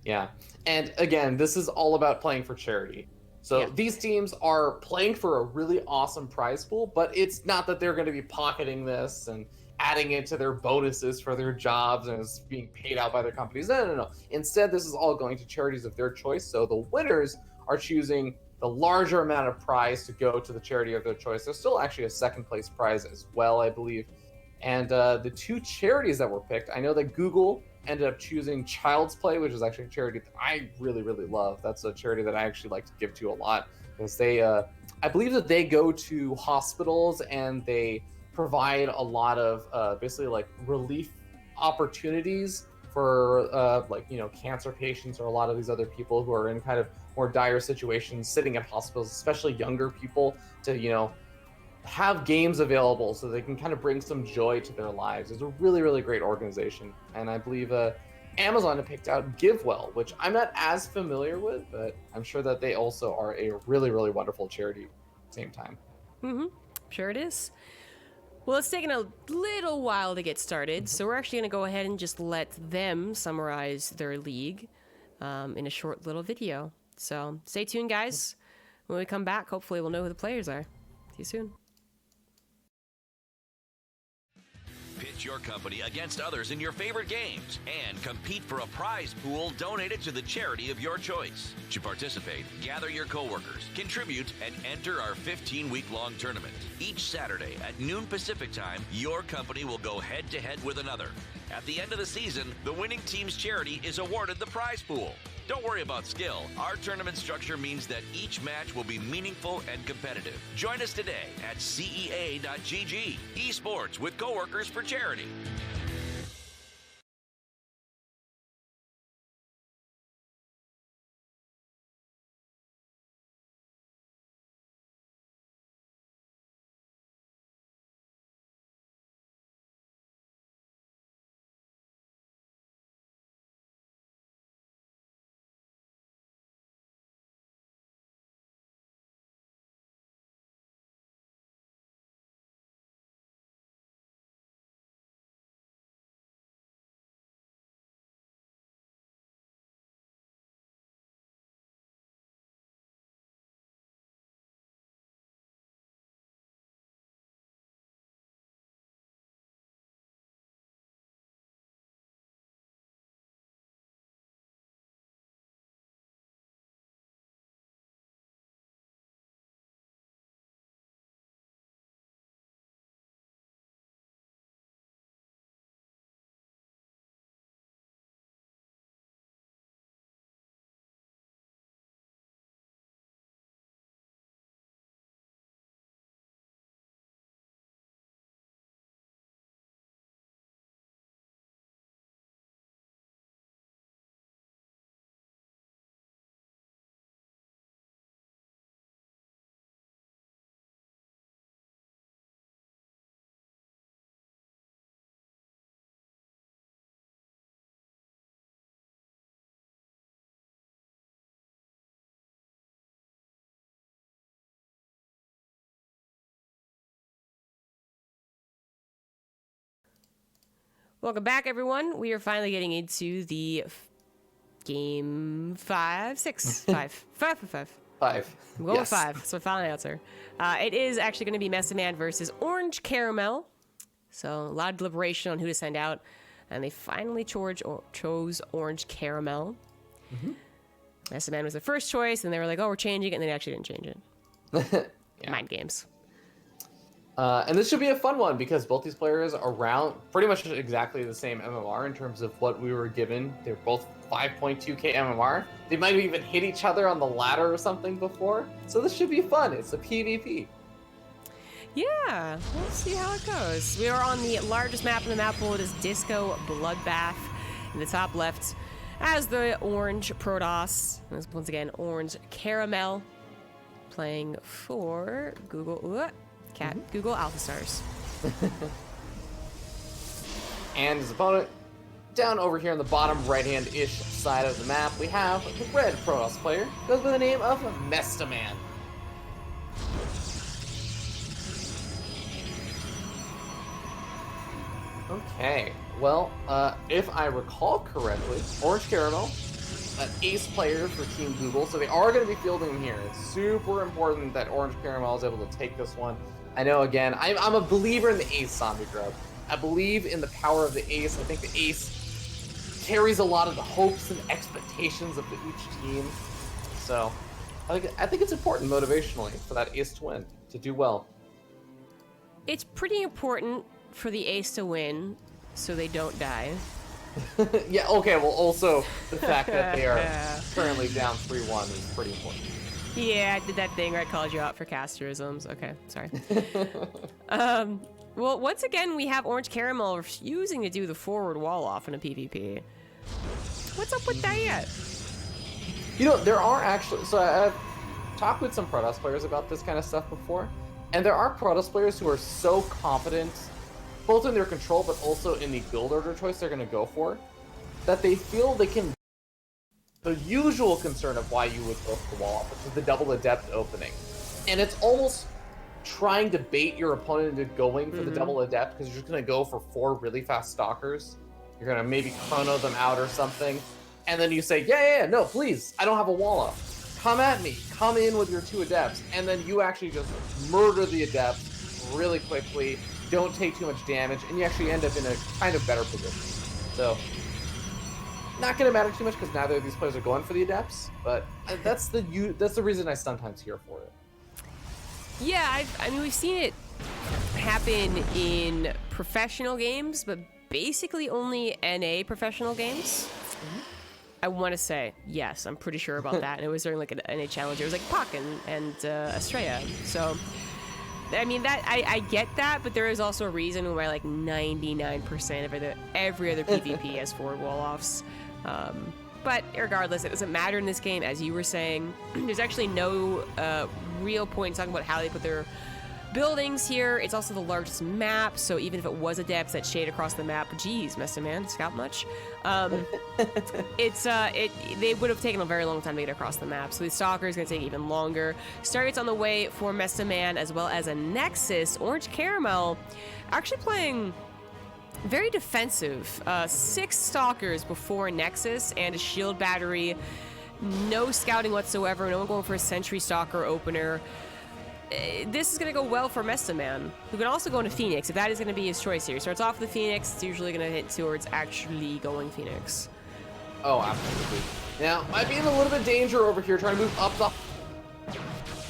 Yeah. And again, this is all about playing for charity. So these teams are playing for a really awesome prize pool, but it's not that they're going to be pocketing this and adding it to their bonuses for their jobs and it's being paid out by their companies. No. Instead, this is all going to charities of their choice. So the winners are choosing the larger amount of prize to go to the charity of their choice. There's still actually a second place prize as well, I believe. And the 2 charities that were picked, I know that Google ended up choosing Child's Play, which is actually a charity that I really love. That's a charity that I actually like to give to a lot, because they, I believe that they go to hospitals and they provide a lot of basically like relief opportunities for like, you know, cancer patients or a lot of these other people who are in kind of more dire situations, sitting at hospitals, especially younger people, to, you know, have games available so they can kind of bring some joy to their lives. It's a really, really great organization. And I believe Amazon had picked out GiveWell, which I'm not as familiar with, but I'm sure that they also are a really, really wonderful charity at the same time. Mm-hmm. Sure it is. Well, it's taken a little while to get started, so we're actually going to go ahead and just let them summarize their league in a short little video. So stay tuned, guys. When we come back, hopefully we'll know who the players are. See you soon. Pitch your company against others in your favorite games and compete for a prize pool donated to the charity of your choice. To participate, gather your coworkers, contribute, and enter our 15-week-long tournament. Each Saturday at noon Pacific time, your company will go head-to-head with another. At the end of the season, the winning team's charity is awarded the prize pool. Don't worry about skill. Our tournament structure means that each match will be meaningful and competitive. Join us today at CEA.gg. Esports with coworkers for charity. Welcome back, everyone. We are finally getting into the game 5, 6, 5. 5 for 5. 5. I'm going with Yes. 5, so final answer. It is actually going to be Mesa Man versus Orange Caramel. So a lot of deliberation on who to send out, and they finally chose Orange Caramel. Mesa Man was the first choice, and they were like, oh, we're changing it, and they actually didn't change it. Yeah. Mind games. And this should be a fun one because both these players are around pretty much exactly the same MMR in terms of what we were given. They're both 5.2k MMR. They might have even hit each other on the ladder or something before. So this should be fun. It's a PvP. Yeah, we'll see how it goes. We are on the largest map in the map pool. It is Disco Bloodbath in the top left as the Orange Protoss. And once again, Orange Caramel playing for Google Alpha Stars. And his opponent, down over here on the bottom right-hand-ish side of the map, we have the red Protoss player. Goes by the name of Mesa Man. Okay, well, if I recall correctly, Orange Caramel, an ace player for Team Google, so they are going to be fielding him here. It's super important that Orange Caramel is able to take this one. I know, again, I'm a believer in the ace zombie grub. I believe in the power of the ace. I think the ace carries a lot of the hopes and expectations of each team. So I think it's important motivationally for that ace to win, to do well. It's pretty important for the ace to win so they don't die. Yeah, okay, well, also the fact that they are currently down 3-1 is pretty important. Yeah, I did that thing where I called you out for casterisms. Okay, sorry. Well, once again, we have Orange Caramel refusing to do the forward wall off in a PvP. What's up with that? You know, there are actually... So I've talked with some Protoss players about this kind of stuff before, and there are Protoss players who are so confident, both in their control, but also in the build order choice they're going to go for, that they feel they can... The usual concern of why you would go for the wall off, which is the double adept opening. And it's almost trying to bait your opponent into going for the double adept, because you're just going to go for 4 really fast stalkers. You're going to maybe chrono them out or something. And then you say, yeah, no, please, I don't have a wall up. Come at me. Come in with your 2 adepts. And then you actually just murder the adepts really quickly, don't take too much damage, and you actually end up in a kind of better position. So, not going to matter too much because neither of these players are going for the adepts, but that's the reason I sometimes hear for it. Yeah, I mean, we've seen it happen in professional games, but basically only NA professional games. I want to say, yes, I'm pretty sure about that. And it was during like an NA challenge. It was like Puck and Estrella. So, I mean, that I get that, but there is also a reason why like 99% of every other PvP has forward wall offs. But regardless, it doesn't matter in this game, as you were saying. There's actually no real point in talking about how they put their buildings here. It's also the largest map, so even if it was adepts that shade across the map, geez, Mesa Man, scout much? They would have taken a very long time to get across the map, so the Stalker is going to take even longer. Stargate's on the way for Mesa Man, as well as a Nexus. Orange Caramel actually playing very defensive. 6 Stalkers before Nexus and a shield battery. No scouting whatsoever. No one going for a Sentry Stalker opener. This is going to go well for Mesa Man, who can also go into Phoenix, if that is going to be his choice here. Starts off with the Phoenix. It's usually going to hit towards actually going Phoenix. Oh, absolutely. Now, might be in a little bit of danger over here, trying to move up the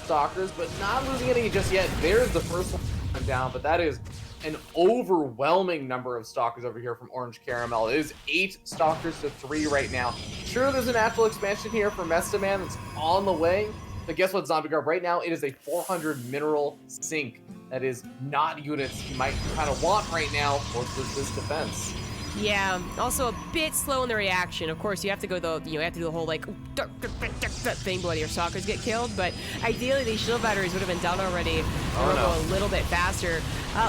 Stalkers, but not losing any just yet. There's the first one down, but that is an overwhelming number of Stalkers over here from Orange Caramel. It is 8 Stalkers to 3 right now. Sure, there's a natural expansion here for Mesa Man that's on the way, but guess what, Zombie Garb? Right now, it is a 400 mineral sink. That is not units you might kind of want right now for this defense. Yeah, also a bit slow in the reaction. Of course, you have to go you have to do the whole like thing while your stalkers get killed. But ideally, these shield batteries would have been done already. Go a little bit faster.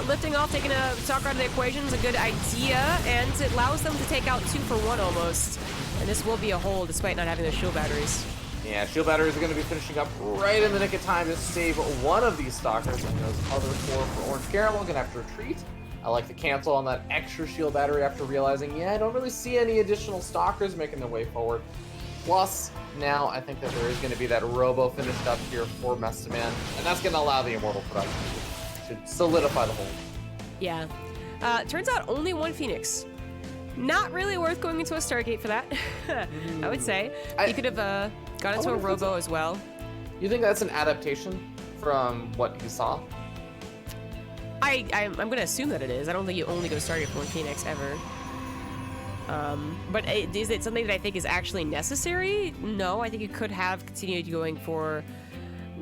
Lifting off, taking a stalker out of the equation is a good idea, and it allows them to take out 2 for 1 almost. And this will be a hold despite not having those shield batteries. Yeah, shield batteries are going to be finishing up right in the nick of time to save one of these stalkers, and those other 4 for Orange Caramel are going to have to retreat. I like the cancel on that extra shield battery after realizing, yeah, I don't really see any additional stalkers making their way forward. Plus, now I think that there is going to be that robo finished up here for Mesa Man, and that's going to allow the Immortal production to solidify the hold. Yeah. Turns out only 1 Phoenix. Not really worth going into a Stargate for that, I would say. You could have gone into a robo as well. You think that's an adaptation from what you saw? I'm going to assume that it is. I don't think you only go Stargate for 1 Phoenix ever. But is it something that I think is actually necessary? No, I think you could have continued going for...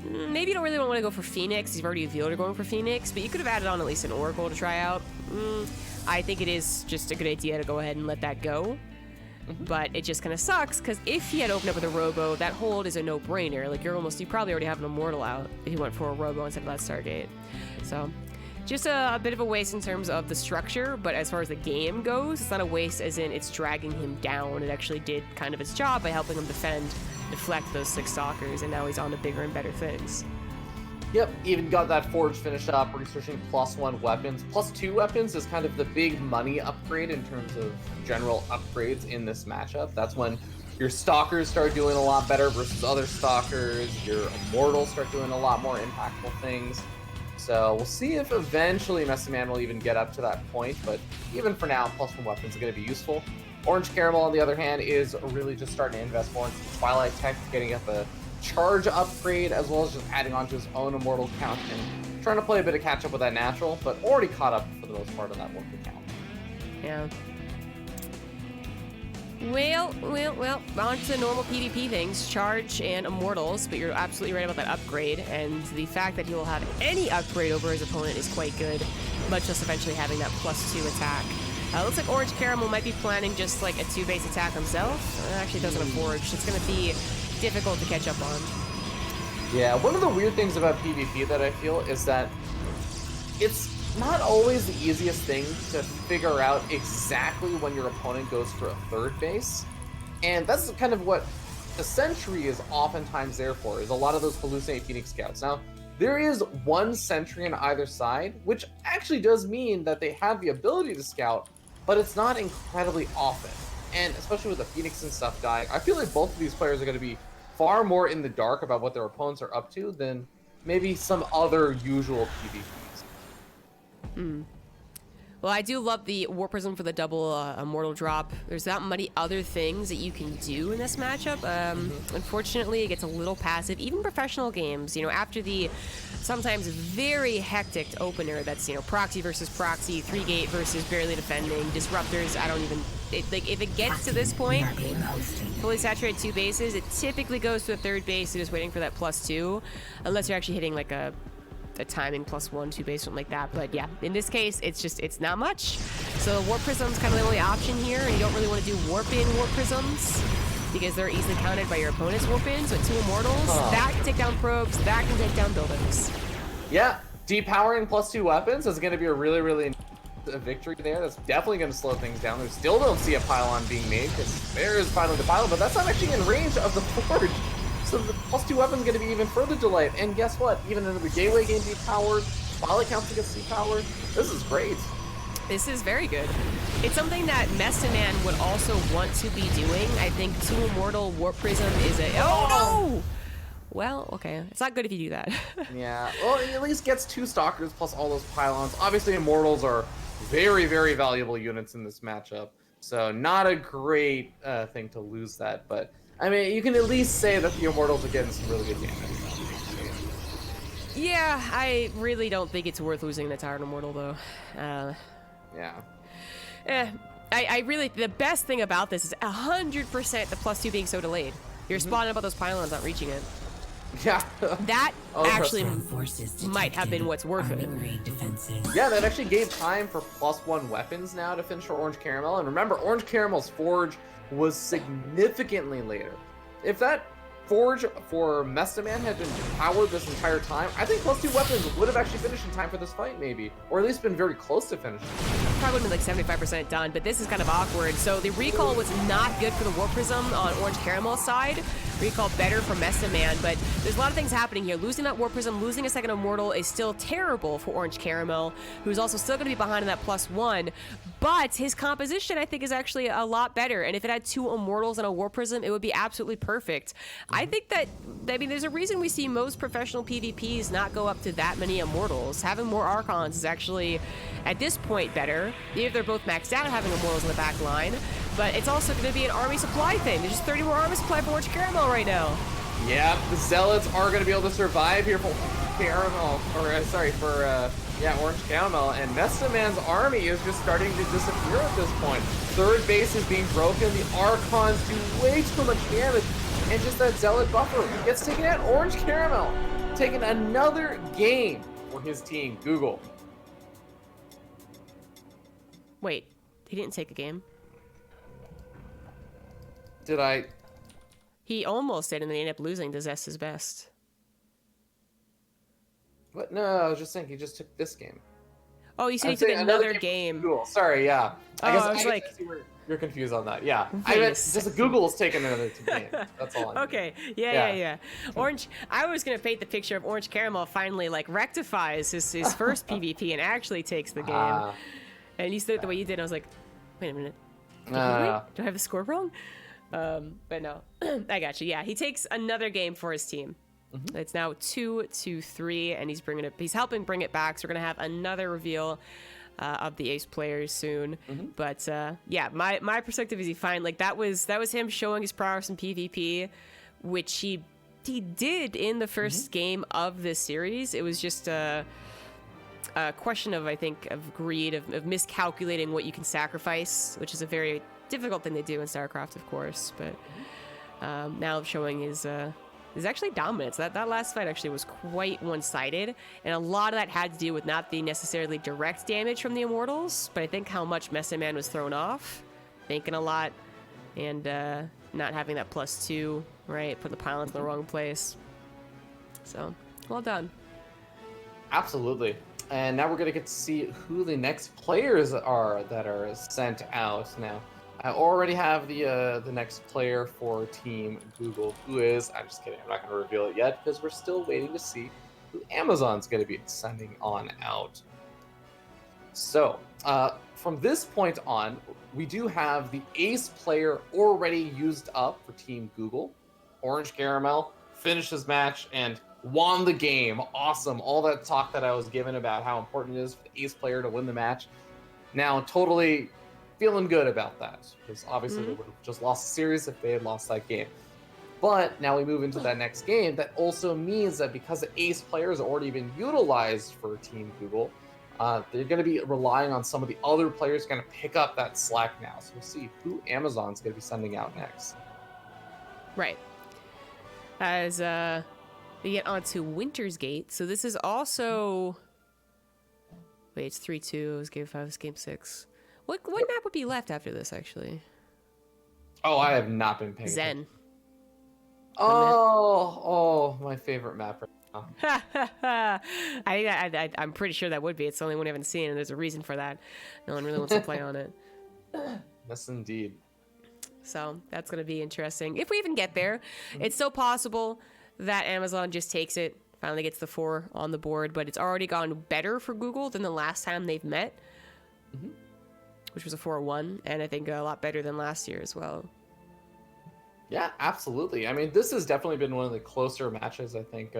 Maybe you don't really want to go for Phoenix. You've already revealed you're going for Phoenix, but you could have added on at least an Oracle to try out. I think it is just a good idea to go ahead and let that go. But it just kind of sucks, because if he had opened up with a Robo, that hold is a no-brainer. Like, you probably already have an Immortal out if you went for a Robo instead of that Stargate. So... just a bit of a waste in terms of the structure, but as far as the game goes, it's not a waste as in it's dragging him down. It actually did kind of its job by helping him deflect those 6 stalkers, and now he's on to bigger and better things. Yep, even got that Forge finished up, researching +1 weapons. +2 weapons is kind of the big money upgrade in terms of general upgrades in this matchup. That's when your stalkers start doing a lot better versus other stalkers, your immortals start doing a lot more impactful things. So we'll see if eventually Mesa Man will even get up to that point, but even for now, +1 weapons are going to be useful. Orange Caramel, on the other hand, is really just starting to invest more into Twilight Tech, getting up a charge upgrade, as well as just adding on to his own immortal count and trying to play a bit of catch up with that natural, but already caught up for the most part on that working count. Yeah. Well, on to the normal PvP things, charge and immortals, but you're absolutely right about that upgrade, and the fact that he will have any upgrade over his opponent is quite good. much less eventually having that +2 attack. Looks like Orange Caramel might be planning just like a 2-base attack himself. Actually doesn't have Forge. It's going to be difficult to catch up on. Yeah, one of the weird things about PvP that I feel is that it's not always the easiest thing to figure out exactly when your opponent goes for a third base. And that's kind of what the Sentry is oftentimes there for, is a lot of those hallucinate Phoenix Scouts. Now, there is one Sentry on either side, which actually does mean that they have the ability to scout, but it's not incredibly often. And especially with the Phoenix and stuff dying, I feel like both of these players are going to be far more in the dark about what their opponents are up to than maybe some other usual PvPs. Well, I do love the Warp Prism for the double Immortal drop. There's not many other things that you can do in this matchup. Unfortunately, it gets a little passive. Even professional games, you know, after the sometimes very hectic opener that's, you know, proxy versus proxy, 3-gate versus barely defending, disruptors, I don't even... like, if it gets to this point, fully saturated 2 bases, it typically goes to a third base, you're just waiting for that +2, unless you're actually hitting like a timing +1, 2 base, something like that. But yeah, in this case, it's not much. So Warp Prism's kind of the only option here, and you don't really want to do Warp-in Warp Prisms because they're easily countered by your opponent's Warp-ins with 2 Immortals. That can take down probes, that can take down buildings. Yeah, depowering +2 weapons is going to be a really, really victory there. That's definitely going to slow things down. We still don't see a pylon being made because there is finally the pylon, but that's not actually in range of the Forge. So the +2 weapon is going to be even further delayed. And guess what? Even in the gateway game depowered, while it counts against depowered, this is great. This is very good. It's something that Mestaman would also want to be doing. I think 2 Immortal Warp Prism is a... Oh, no! Well, okay. It's not good if you do that. Yeah, well, he at least gets 2 Stalkers plus all those pylons. Obviously, Immortals are very, very valuable units in this matchup. So not a great thing to lose that, but... I mean, you can at least say that the Immortals are getting some really good damage. Yeah, I really don't think it's worth losing the Tyrant Immortal, though. Yeah. I really, the best thing about this is 100% the +2 being so delayed. You're spawning about those pylons not reaching it. Yeah. That actually Forces might have been what's worth it. Yeah, that actually gave time for +1 weapons now to finish for Orange Caramel. And remember, Orange Caramel's Forge was significantly later. If that Forge for Mestaman had been powered this entire time, I think +2 weapons would have actually finished in time for this fight, maybe. Or at least been very close to finishing. Probably would have been like 75% done, but this is kind of awkward. So the recall was not good for the Warp Prism on Orange Caramel's side. Recall better for Mestaman, but there's a lot of things happening here. Losing that Warp Prism, losing a second Immortal is still terrible for Orange Caramel, who's also still going to be behind in that +1, but his composition, I think, is actually a lot better, and if it had 2 Immortals and a Warp Prism, it would be absolutely perfect. I think that, I mean, there's a reason we see most professional PvPs not go up to that many Immortals. Having more Archons is actually, at this point, better. Even if they're both maxed out having Immortals in the back line, but it's also going to be an army supply thing. There's just 30 more army supply for Orange Caramel right now. Yeah, the Zealots are going to be able to survive here for Caramel, or Orange Caramel, and Mestaman's army is just starting to disappear at this point. Third base is being broken, the Archons do way too much damage, and just that Zealot buffer gets taken out. Orange Caramel taking another game for his team. Google. Wait, he didn't take a game? Did I? He almost did, and then he ended up losing to Zest's best. What? No, I was just saying he just took this game. Oh, you said he took another game. Google. Sorry, yeah. I was like, you're confused on that. Yeah, Wait I a meant just Google's taking another game. That's all. Okay. Yeah. Orange. I was gonna paint the picture of Orange Caramel finally like rectifies his first PvP and actually takes the game. And you said it the way you did. I was like, wait a minute. Do I have the score wrong? But no, I got you. Yeah, he takes another game for his team. It's now 2-3, and he's helping bring it back. So we're gonna have another reveal of the ace players soon. But yeah, my perspective is that was him showing his prowess in PvP, which he did in the first game of this series. It was just a question of, I think, of greed, of miscalculating what you can sacrifice, which is a very difficult thing to do in StarCraft, of course. But now showing his is actually dominant. So that last fight actually was quite one-sided, and a lot of that had to do with not the necessarily direct damage from the Immortals, but I think how much Mesa Man was thrown off, thinking a lot, and not having that +2, right? Put the pylons in the wrong place. So, well done. Absolutely. And now we're going to get to see who the next players are that are sent out now. I already have the next player for Team Google, who is, I'm just kidding, I'm not going to reveal it yet because we're still waiting to see who Amazon's going to be sending on out. So, from this point on, we do have the ace player already used up for Team Google. Orange Caramel finished his match and won the game. Awesome. All that talk that I was given about how important it is for the ace player to win the match. Now, totally feeling good about that, because obviously they would have just lost the series if they had lost that game. But now we move into that next game. That also means that because the ace player has already been utilized for Team Google, they're going to be relying on some of the other players kind of pick up that slack now. So we'll see who Amazon's going to be sending out next. Right. As we get onto Winter's Gate. So this is also... Wait, it's 3-2. It was game 5, it's game 6. What map would be left after this, actually? Oh, I have not been paying Zen. attention. Oh, my favorite map right now. I'm pretty sure that would be. It's the only one I haven't seen, and there's a reason for that. No one really wants to play on it. Yes, indeed. So that's going to be interesting. If we even get there, it's still possible that Amazon just takes it, finally gets the 4 on the board, but it's already gone better for Google than the last time they've met, which was a 4-1, and I think a lot better than last year as well. Yeah, absolutely. I mean, this has definitely been one of the closer matches I think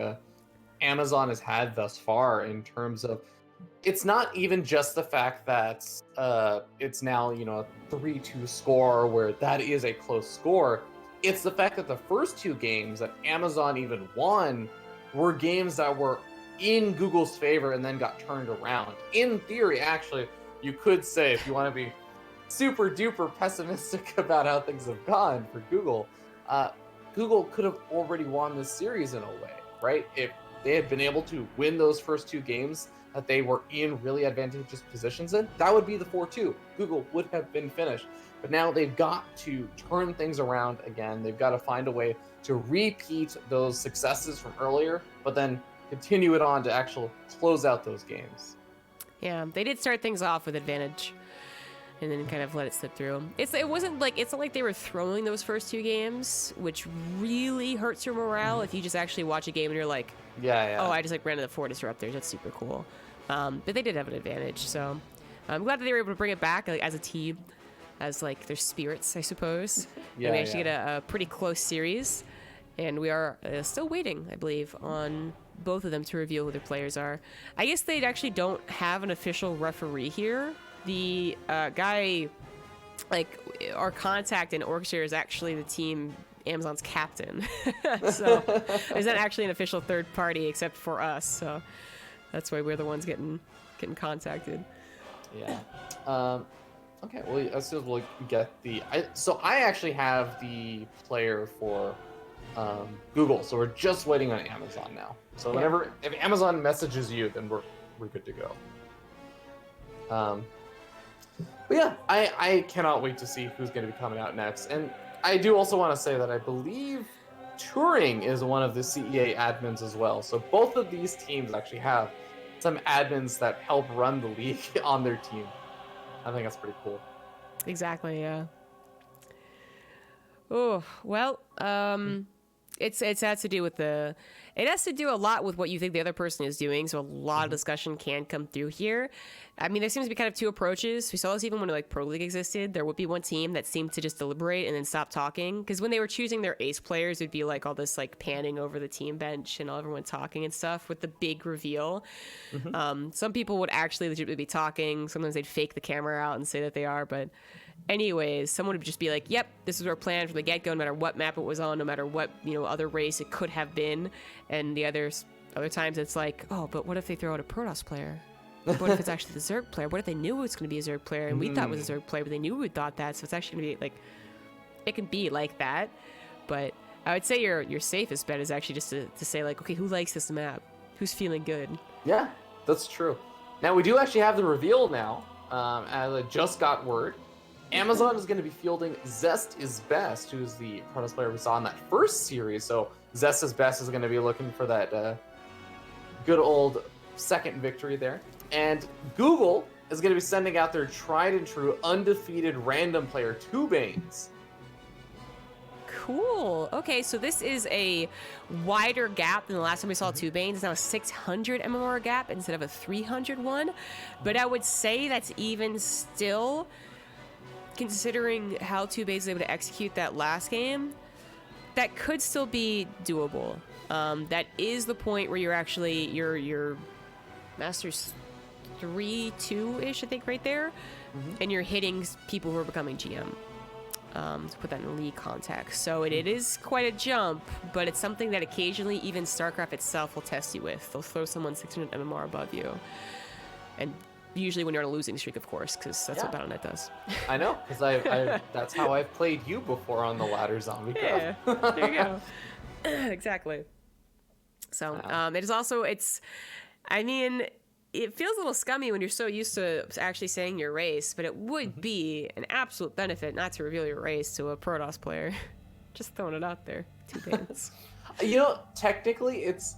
Amazon has had thus far in terms of, it's not even just the fact that it's now, a 3-2 score where that is a close score. It's the fact that the first 2 games that Amazon even won were games that were in Google's favor and then got turned around. In theory, actually, you could say, if you want to be super duper pessimistic about how things have gone for Google, Google could have already won this series in a way, right? If they had been able to win those first 2 games that they were in really advantageous positions in, that would be the 4-2. Google would have been finished. But now they've got to turn things around again. They've got to find a way to repeat those successes from earlier, but then continue it on to actually close out those games. Yeah, they did start things off with advantage, and then kind of let it slip through. It's not like they were throwing those first 2 games, which really hurts your morale if you just actually watch a game and you're like, oh, I just ran to the 4 disruptors. That's super cool. But they did have an advantage, so I'm glad that they were able to bring it back as a team, as their spirits, I suppose. Yeah, and we actually get a pretty close series, and we are still waiting, I believe, on both of them to reveal who their players are. I guess they actually don't have an official referee here. The guy, our contact in Orkshire is actually the team Amazon's captain. So there's not actually an official third party except for us. So that's why we're the ones getting contacted. Yeah. Okay. Well, as soon as we'll get I actually have the player for Google, so we're just waiting on Amazon now. So if Amazon messages you, then we're good to go. But yeah, I cannot wait to see who's going to be coming out next. And I do also want to say that I believe Turing is one of the CEA admins as well. So both of these teams actually have some admins that help run the league on their team. I think that's pretty cool. Exactly, yeah. Oh, well, it has to do with it has to do a lot with what you think the other person is doing, so a lot of discussion can come through here. I mean, there seems to be kind of 2 approaches. We saw this even when Pro League existed. There would be one team that seemed to just deliberate and then stop talking, because when they were choosing their ace players, it'd be all this panning over the team bench and everyone talking and stuff with the big reveal. Some people would actually legitimately be talking. Sometimes they'd fake the camera out and say that they are, but anyways, someone would just be like, yep, this is our plan from the get-go, no matter what map it was on, no matter what other race it could have been. And the other times it's like, oh, but what if they throw out a Protoss player? What if it's actually the Zerg player? What if they knew it was going to be a Zerg player and we thought it was a Zerg player, but they knew we thought that, so it's actually going to be it can be like that. But I would say your safest bet is actually just to say like, okay, who likes this map? Who's feeling good? Yeah, that's true. Now we do actually have the reveal now. As I just got word, Amazon is going to be fielding Zest is Best, who's the Protoss player we saw in that first series. So Zest is Best is going to be looking for that good old second victory there. And Google is going to be sending out their tried and true undefeated random player, Two Banes. Cool. Okay, so this is a wider gap than the last time we saw Two Banes. It's now a 600 MMR gap instead of a 300 one. But I would say that's even still, considering how Two Banes was able to execute that last game, that could still be doable. That is the point where you're actually, your Masters 3-2-ish, I think, right there. And you're hitting people who are becoming GM. To put that in league context. So it is quite a jump, but it's something that occasionally even StarCraft itself will test you with. They'll throw someone 600 MMR above you. And usually when you're on a losing streak, of course, because that's what Battle.net does. I know, because I that's how I've played you before on the ladder zombie. Yeah, there you go. Exactly. So it is also, I mean, it feels a little scummy when you're so used to actually saying your race, but it would be an absolute benefit not to reveal your race to a Protoss player. Just throwing it out there. Two Banes. You know, technically it's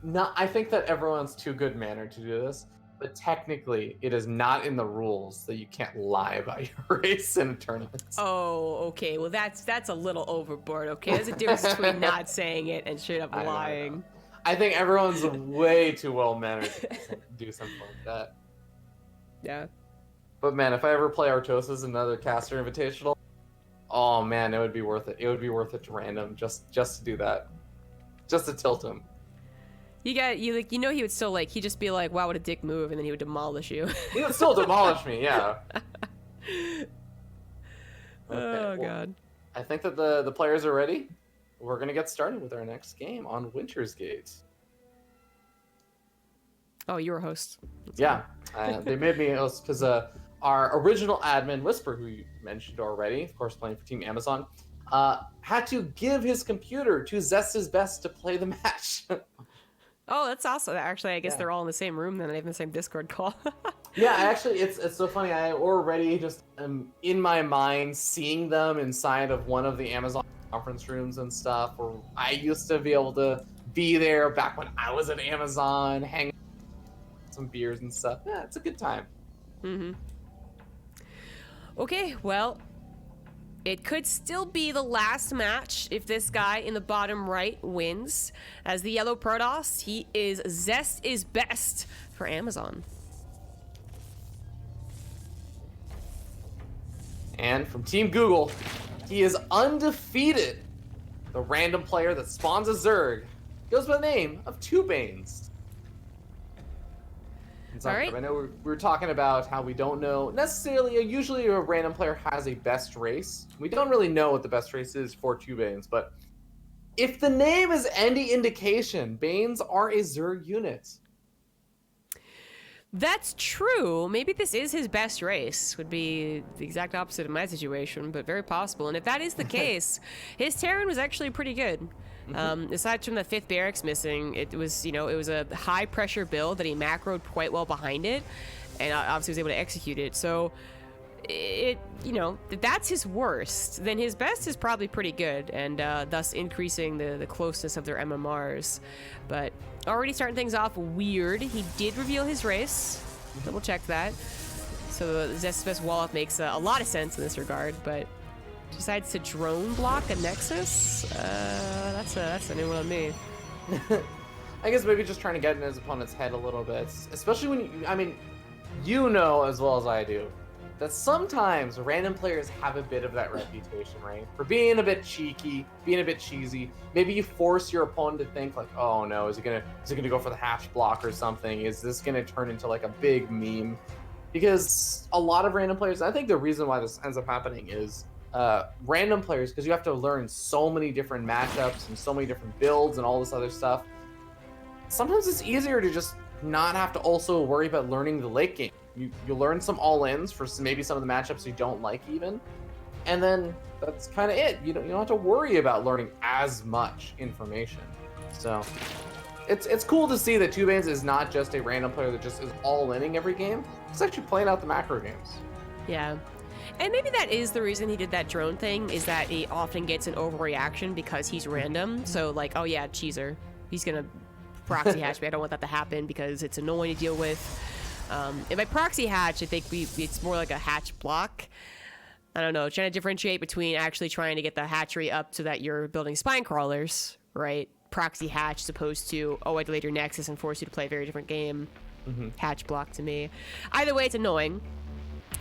not, I think that everyone's too good mannered to do this, but technically it is not in the rules that you can't lie about your race in a tournament. Oh, okay. Well, that's a little overboard, okay? There's a difference between not saying it and straight up lying. I think everyone's way too well mannered to do something like that. Yeah. But man, if I ever play Artosis in another caster invitational, oh man, it would be worth it. It would be worth it to random just to do that, just to tilt him. You know he would still he'd just be like, wow, what a dick move, and then he would demolish you. He would still demolish me, yeah. Oh god. I think that the players are ready. We're gonna get started with our next game on Winter's Gate. Oh, you're a host. Yeah, they made me a host because our original admin, Whisper, who you mentioned already, of course playing for Team Amazon, had to give his computer to Zest is Best to play the match. Oh, that's awesome. Actually, I guess they're all in the same room then. They have the same Discord call. Yeah, actually, it's so funny. I already just am in my mind seeing them inside of one of the Amazon conference rooms and stuff, where I used to be able to be there back when I was at Amazon, hang some beers and stuff. Yeah, it's a good time. Okay, well, it could still be the last match if this guy in the bottom right wins. As the yellow Protoss, he is Zest is Best for Amazon. And from Team Google, he is undefeated. The random player that spawns a Zerg goes by the name of Two Banes. All right. I know we were talking about how we don't know necessarily. Usually, a random player has a best race. We don't really know what the best race is for Two Banes, but if the name is any indication, Banes are a Zerg unit. That's true. Maybe this is his best race. Would be the exact opposite of my situation, but very possible. And if that is the case, his Terran was actually pretty good. Aside from the 5th barracks missing, it was a high pressure build that he macroed quite well behind it, and obviously was able to execute it. So if that's his worst, then his best is probably pretty good, and thus increasing the closeness of their MMRs. But already starting things off weird. He did reveal his race. Double check that. So Zest is Best wall-up makes a lot of sense in this regard, but decides to drone block a Nexus? That's a new one on me. I guess maybe just trying to get in his opponent's head a little bit, especially when you know as well as I do that sometimes random players have a bit of that reputation, right? For being a bit cheeky, being a bit cheesy. Maybe you force your opponent to think like, oh no, is he gonna go for the hatch block or something? Is this gonna turn into like a big meme? Because a lot of random players, I think the reason why this ends up happening is random players, because you have to learn so many different matchups and so many different builds and all this other stuff. Sometimes it's easier to just not have to also worry about learning the late game. You learn some all-ins for maybe some of the matchups you don't like even, and then that's kind of it. You don't have to worry about learning as much information. So it's cool to see that 2Banes is not just a random player that just is all inning every game. He's actually playing out the macro games. Yeah. And maybe that is the reason he did that drone thing, is that he often gets an overreaction because he's random. So like, oh yeah, cheeser. He's gonna proxy hatch me. I don't want that to happen because it's annoying to deal with. And by proxy hatch, I think it's more like a hatch block. I don't know, trying to differentiate between actually trying to get the hatchery up so that you're building spine crawlers, right? Proxy hatch as opposed to, oh, I delayed your nexus and force you to play a very different game. Hatch block to me. Either way, it's annoying.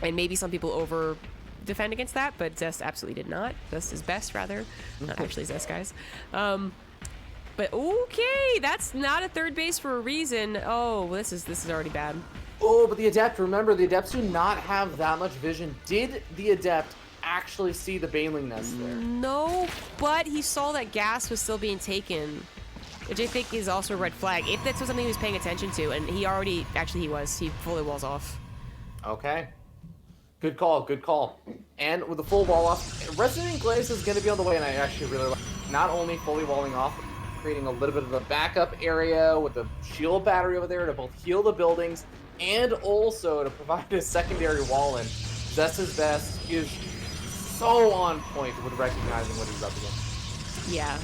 And maybe some people over defend against that, but Zest absolutely did not. Zest is best, rather. Not actually Zest, guys. But okay, that's not a third base for a reason. Oh, this is already bad. Oh, but the Adept, remember, the Adepts do not have that much vision. Did the Adept actually see the Baneling nest there? No, but he saw that gas was still being taken, which I think is also a red flag. If that's something he was paying attention to, and he already, actually he was. He fully walls off. Okay. Good call, good call. And with the full wall off, Resident Glaze is going to be on the way, and I actually really like not only fully walling off, creating a little bit of a backup area with the shield battery over there to both heal the buildings and also to provide a secondary wall in. Zest's best is so on point with recognizing what he's up against. Yeah,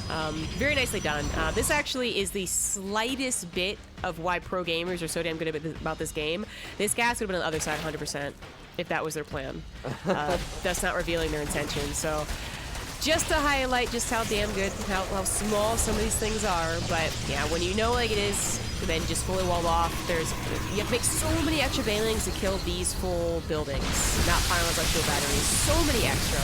very nicely done. This actually is the slightest bit of why pro gamers are so damn good about this game. This gas would have been on the other side 100% if that was their plan. That's not revealing their intention. So just to highlight just how damn good, how small some of these things are. But yeah, when you know like it is, then just fully walled off. You have to make so many extra banelings to kill these full buildings. Not pylons like shield batteries. So many extra.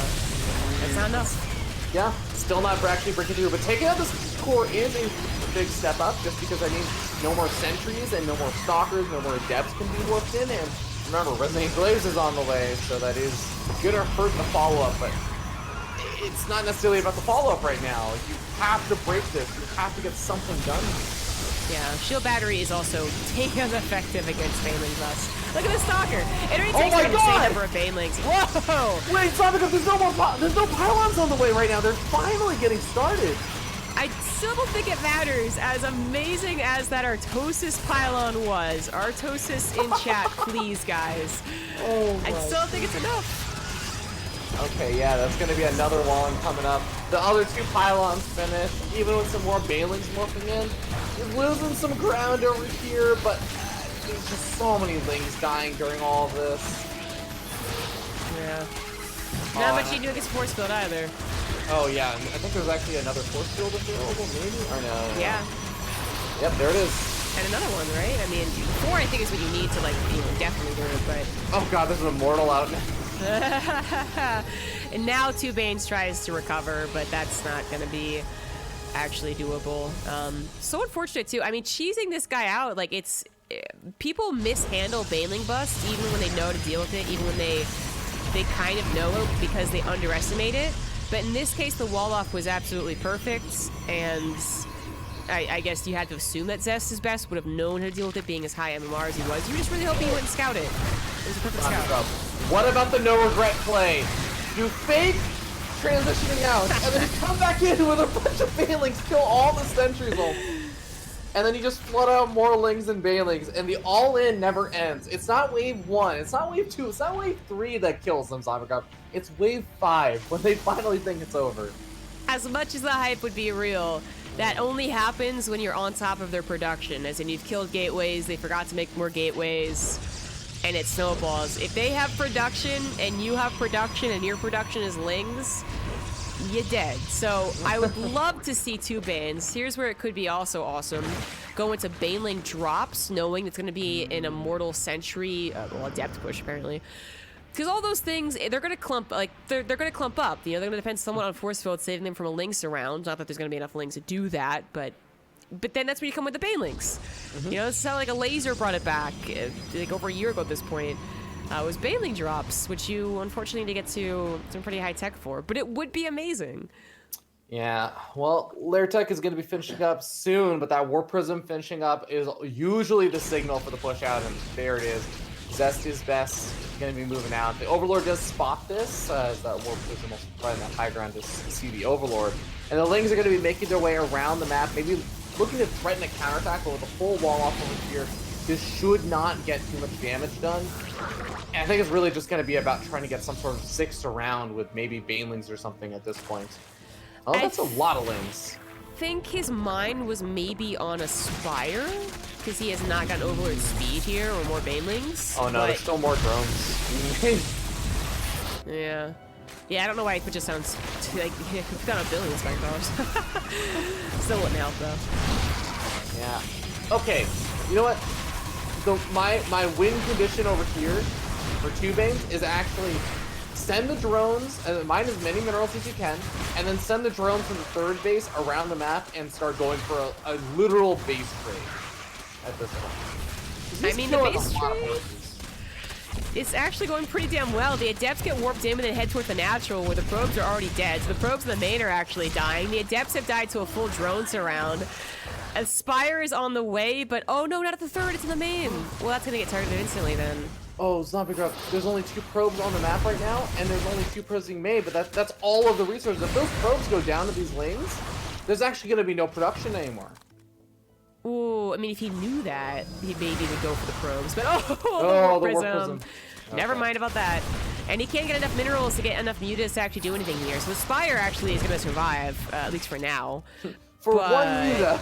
That's not enough. Yeah, still not actually breaking through, but taking out this core is a big step up, just because I mean, no more sentries and no more stalkers, no more adepts can be warped in, and remember, Resident Glaze is on the way, so that is gonna hurt the follow-up, but it's not necessarily about the follow-up right now. You have to break this, you have to get something done. Yeah, shield battery is also damn effective against banelings thus. Look at the stalker. It already takes the same number of banelings. Whoa! Wait, stop it, there's no pylons on the way right now. They're finally getting started. I still don't think it matters. As amazing as that Artosis pylon was, Artosis in chat, please, guys. I still don't think it's enough. Okay, yeah, that's going to be another wall coming up. The other two pylons finished, even with some more banelings morphing in. He's losing some ground over here, but there's just so many lings dying during all of this. Yeah. Not much you can do against force field either. Oh, yeah, I think there's actually another force field available, maybe? Or no? Yeah. Yep, there it is. And another one, right? I mean, 4 I think is what you need to, like, definitely do it, but... Oh god, there's an immortal out now. And now 2Banes tries to recover, but that's not going to be actually doable. So unfortunate, too. I mean, cheesing this guy out, like, it's... People mishandle Baneling Bust even when they know to deal with it, even when they kind of know it because they underestimate it. But in this case, the wall-off was absolutely perfect, and... I guess you had to assume that Zest is best would have known how to deal with it being as high MMR as he was. You just really hope he wouldn't scout it. It was a perfect scout. What about the no regret play? You fake transitioning out, and then you come back in with a bunch of Banelings, kill all the sentries off, and then you just flood out more Lings and Banelings, and the all-in never ends. It's not wave 1, it's not wave 2, it's not wave 3 that kills them, Cybercop. It's wave 5 when they finally think it's over. As much as the hype would be real, that only happens when you're on top of their production, as in you've killed gateways, they forgot to make more gateways, and it snowballs. If they have production, and you have production, and your production is Lings, you're dead. So I would love to see 2Banes. Here's where it could be also awesome. Go into Baneling drops, knowing it's going to be an Immortal Sentry, well, Adept push, apparently. Because all those things, they're going to clump, like, they're going to clump up. You know, they're going to depend somewhat on force field, saving them from a Lynx around. Not that there's going to be enough Lynx to do that, but then that's when you come with the Banelings. You know, it's not like a laser brought it back, like, over a year ago at this point. It was Baneling drops, which you unfortunately need to get to some pretty high tech for. But it would be amazing. Yeah, well, Lair Tech is going to be finishing up soon, but that Warp Prism finishing up is usually the signal for the push out, and there it is. Zest is best. Going to be moving out. The Overlord does spot this, as that Warp is almost right in that high ground to see the Overlord. And the Lings are going to be making their way around the map, maybe looking to threaten a counterattack, but with a full wall off over here, this should not get too much damage done. And I think it's really just going to be about trying to get some sort of 6th round with maybe Banelings or something at this point. Oh, that's a lot of Lings. I think his mind was maybe on a Spire, because he has not gotten Overlord speed here, or more Banelings. Oh no, there's still more drones. Yeah. Yeah, I don't know why it just sounds like we've got $1 billion Spire dollars. Still wouldn't help though. Yeah. Okay, you know what? So my win condition over here for 2 Banes is actually send the drones and mine as many minerals as you can, and then send the drones from the 3rd base around the map and start going for a literal base trade at this point. I mean, the base trade, it's actually going pretty damn well. The Adepts get warped in and then head towards the Natural, where the Probes are already dead. So the Probes in the main are actually dying. The Adepts have died to a full drone surround. Aspire is on the way, but oh no, not at the 3rd, it's in the main. Well, that's gonna get targeted instantly then. Oh, it's not big up. There's only 2 probes on the map right now, and there's only 2 probes being made, but that's all of the resources. If those probes go down to these Lings, there's actually going to be no production anymore. Ooh, I mean, if he knew that, he maybe would go for the probes, but the Warp Prism. Prism. Never Okay. mind about that. And he can't get enough minerals to get enough mutas to actually do anything here. So the Spire actually is going to survive, at least for now. For But- 1 muta.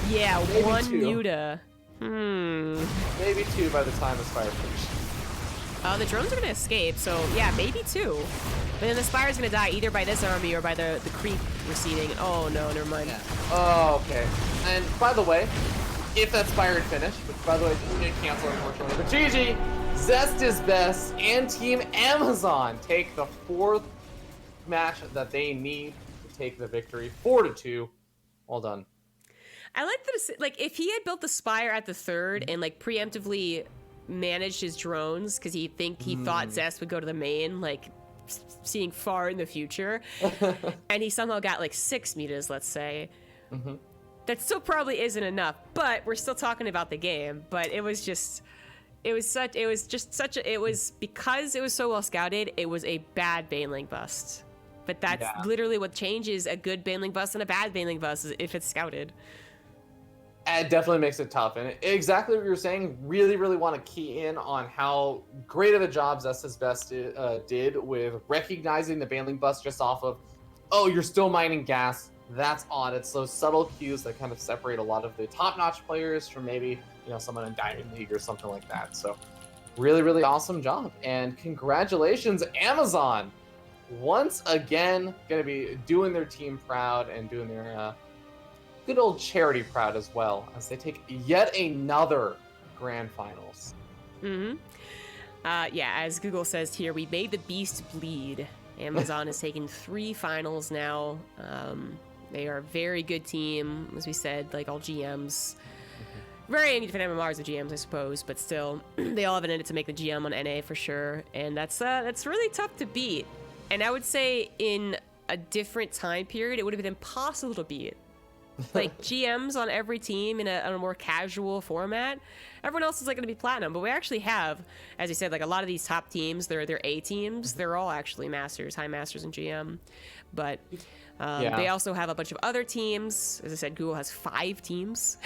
Yeah, Maybe 1 2. muta. Maybe 2 by the time Aspire finishes. The drones are going to escape, so yeah, maybe 2. But then the Spire's going to die either by this army or by the creep receding. Oh no, never mind. Yeah. Oh, okay. And by the way, if that Spire had finished, which by the way didn't get canceled unfortunately, but GG, Zest is best, and Team Amazon take the 4th match that they need to take the victory. 4-2. Well done. I like that. Like, if he had built the Spire at the 3rd and like preemptively managed his drones because he thought Zest would go to the main, like seeing far in the future, and he somehow got like 6 mutas, let's say. That still probably isn't enough, but we're still talking about the game. But it was because it was so well scouted, it was a bad Baneling bust. But that's literally what changes a good Baneling bust and a bad Baneling bust, is if it's scouted. It definitely makes it tough. And exactly what you were saying, really, really want to key in on how great of a job Zest's Best did with recognizing the Baneling bust just off of, oh, you're still mining gas. That's odd. It's those subtle cues that kind of separate a lot of the top-notch players from maybe, someone in Diamond League or something like that. So really, really awesome job. And congratulations, Amazon! Once again, going to be doing their team proud and doing their good old charity proud as well, as they take yet another grand finals. Yeah, as Google says here, we made the beast bleed. Amazon has taken 3 finals now. They are a very good team, as we said, like all GMs. Very different MMRs of GMs, I suppose, but still, they all have an edit to make the GM on NA for sure, and that's really tough to beat. And I would say in a different time period, it would have been impossible to beat. Like GMs on every team in a more casual format, everyone else is like going to be platinum, but we actually have, as you said, like a lot of these top teams, they're A teams, they're all actually masters, high masters in GM, but they also have a bunch of other teams. As I said, Google has 5 teams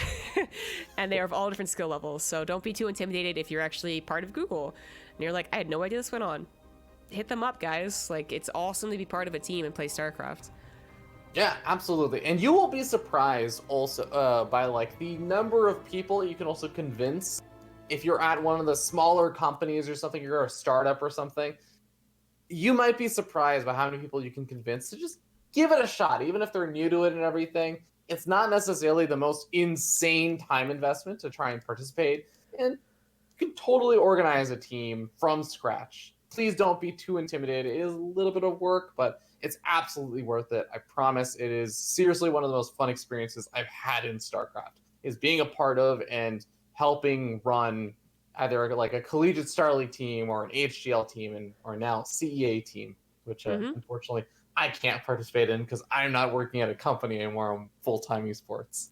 and they are of all different skill levels, so don't be too intimidated if you're actually part of Google and you're like, I had no idea this went on. Hit them up, guys. Like, it's awesome to be part of a team and play StarCraft. Yeah, absolutely. And you will be surprised also by like the number of people you can also convince if you're at one of the smaller companies or something, you're a startup or something. You might be surprised by how many people you can convince to just give it a shot, even if they're new to it and everything. It's not necessarily the most insane time investment to try and participate, and you can totally organize a team from scratch. Please don't be too intimidated. It is a little bit of work, but it's absolutely worth it. I promise. It is seriously one of the most fun experiences I've had in StarCraft, is being a part of and helping run either like a collegiate Star League team or an HGL team or now CEA team, which unfortunately I can't participate in because I'm not working at a company anymore. I'm full-time esports.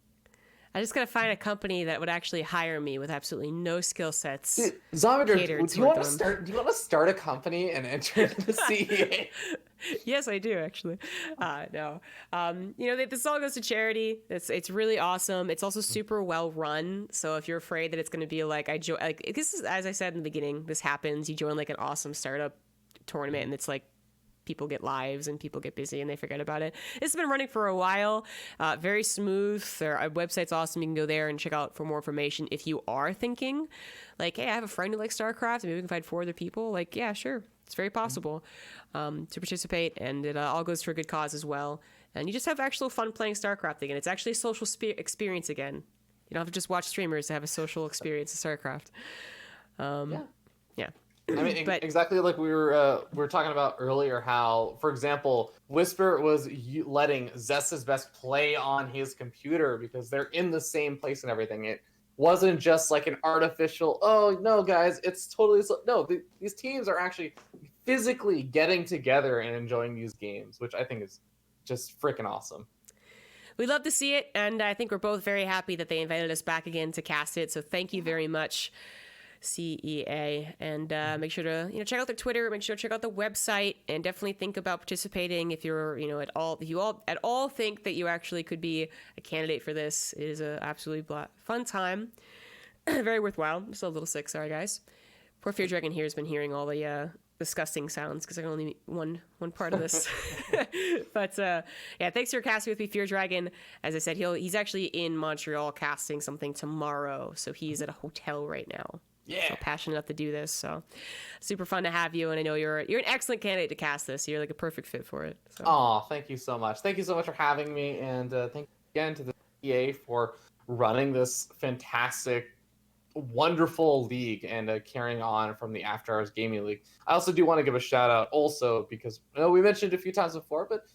I just gotta find a company that would actually hire me with absolutely no skill sets. Dude, Zombie, catered do you want to toward them. start? Do you want to start a company and enter into the CEA? Yes, I do actually. No, this all goes to charity. It's really awesome. It's also super well run. So if you're afraid that it's going to be like this is, as I said in the beginning, this happens. You join like an awesome startup tournament, and it's like people get lives and people get busy and they forget about it. It's been running for a while. Very smooth. Their website's awesome. You can go there and check out for more information if you are thinking like, hey, I have a friend who likes StarCraft. Maybe we can find 4 other people. Like, yeah, sure. It's very possible to participate, and it all goes for a good cause as well. And you just have actual fun playing StarCraft again. It's actually a social experience again. You don't have to just watch streamers to have a social experience of StarCraft. Yeah. I mean, But- exactly like we were talking about earlier. How, for example, Whisper was letting Zesta's Best play on his computer because they're in the same place and everything. It wasn't just like an artificial. Oh no, guys, it's totally no. These teams are actually physically getting together and enjoying these games, which I think is just freaking awesome. We love to see it, and I think we're both very happy that they invited us back again to cast it. So thank you very much, CEA, and make sure to check out their Twitter, make sure to check out the website, and definitely think about participating if you're if you all at all think that you actually could be a candidate for this. It is a absolutely fun time, very worthwhile. I'm still a little sick, sorry guys. Poor Fear Dragon here has been hearing all the disgusting sounds because I can only meet one part of this. But yeah, thanks for casting with me, Fear Dragon. As I said, he's actually in Montreal casting something tomorrow, so he's at a hotel right now. Yeah. So passionate enough to do this, so super fun to have you, and I know you're an excellent candidate to cast this. You're like a perfect fit for it. So. Oh, thank you so much. Thank you so much for having me, and thank you again to the CEA for running this fantastic, wonderful league and carrying on from the After Hours Gaming League. I also do want to give a shout out also because I know we mentioned it a few times before, but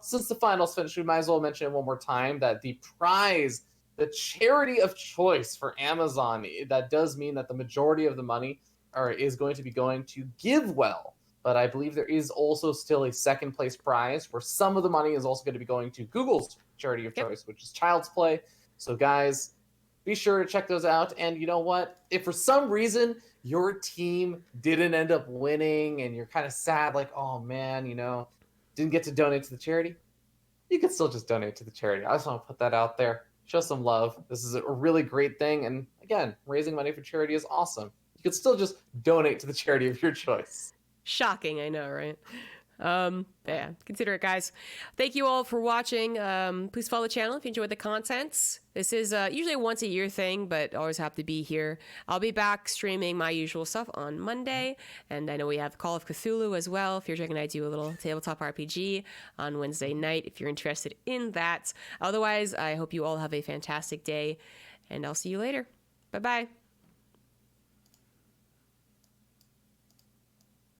since the finals finished, we might as well mention it one more time that the prize, the charity of choice for Amazon, that does mean that the majority of the money is going to be going to GiveWell. But I believe there is also still a second place prize where some of the money is also going to be going to Google's charity of choice, which is Child's Play. So guys, be sure to check those out. And you know what? If for some reason your team didn't end up winning and you're kind of sad, like, oh man, didn't get to donate to the charity, you can still just donate to the charity. I just want to put that out there. Show some love. This is a really great thing. And again, raising money for charity is awesome. You could still just donate to the charity of your choice. Shocking, I know, right? Yeah, consider it, guys. Thank you all for watching. Please follow the channel if you enjoyed the contents. This is usually a once a year thing, but always have to be here. I'll be back streaming my usual stuff on Monday, and I know we have Call of Cthulhu as well. Fear Dragon and I do a little tabletop RPG on Wednesday night if you're interested in that. Otherwise, I hope you all have a fantastic day, and I'll see you later. Bye-bye.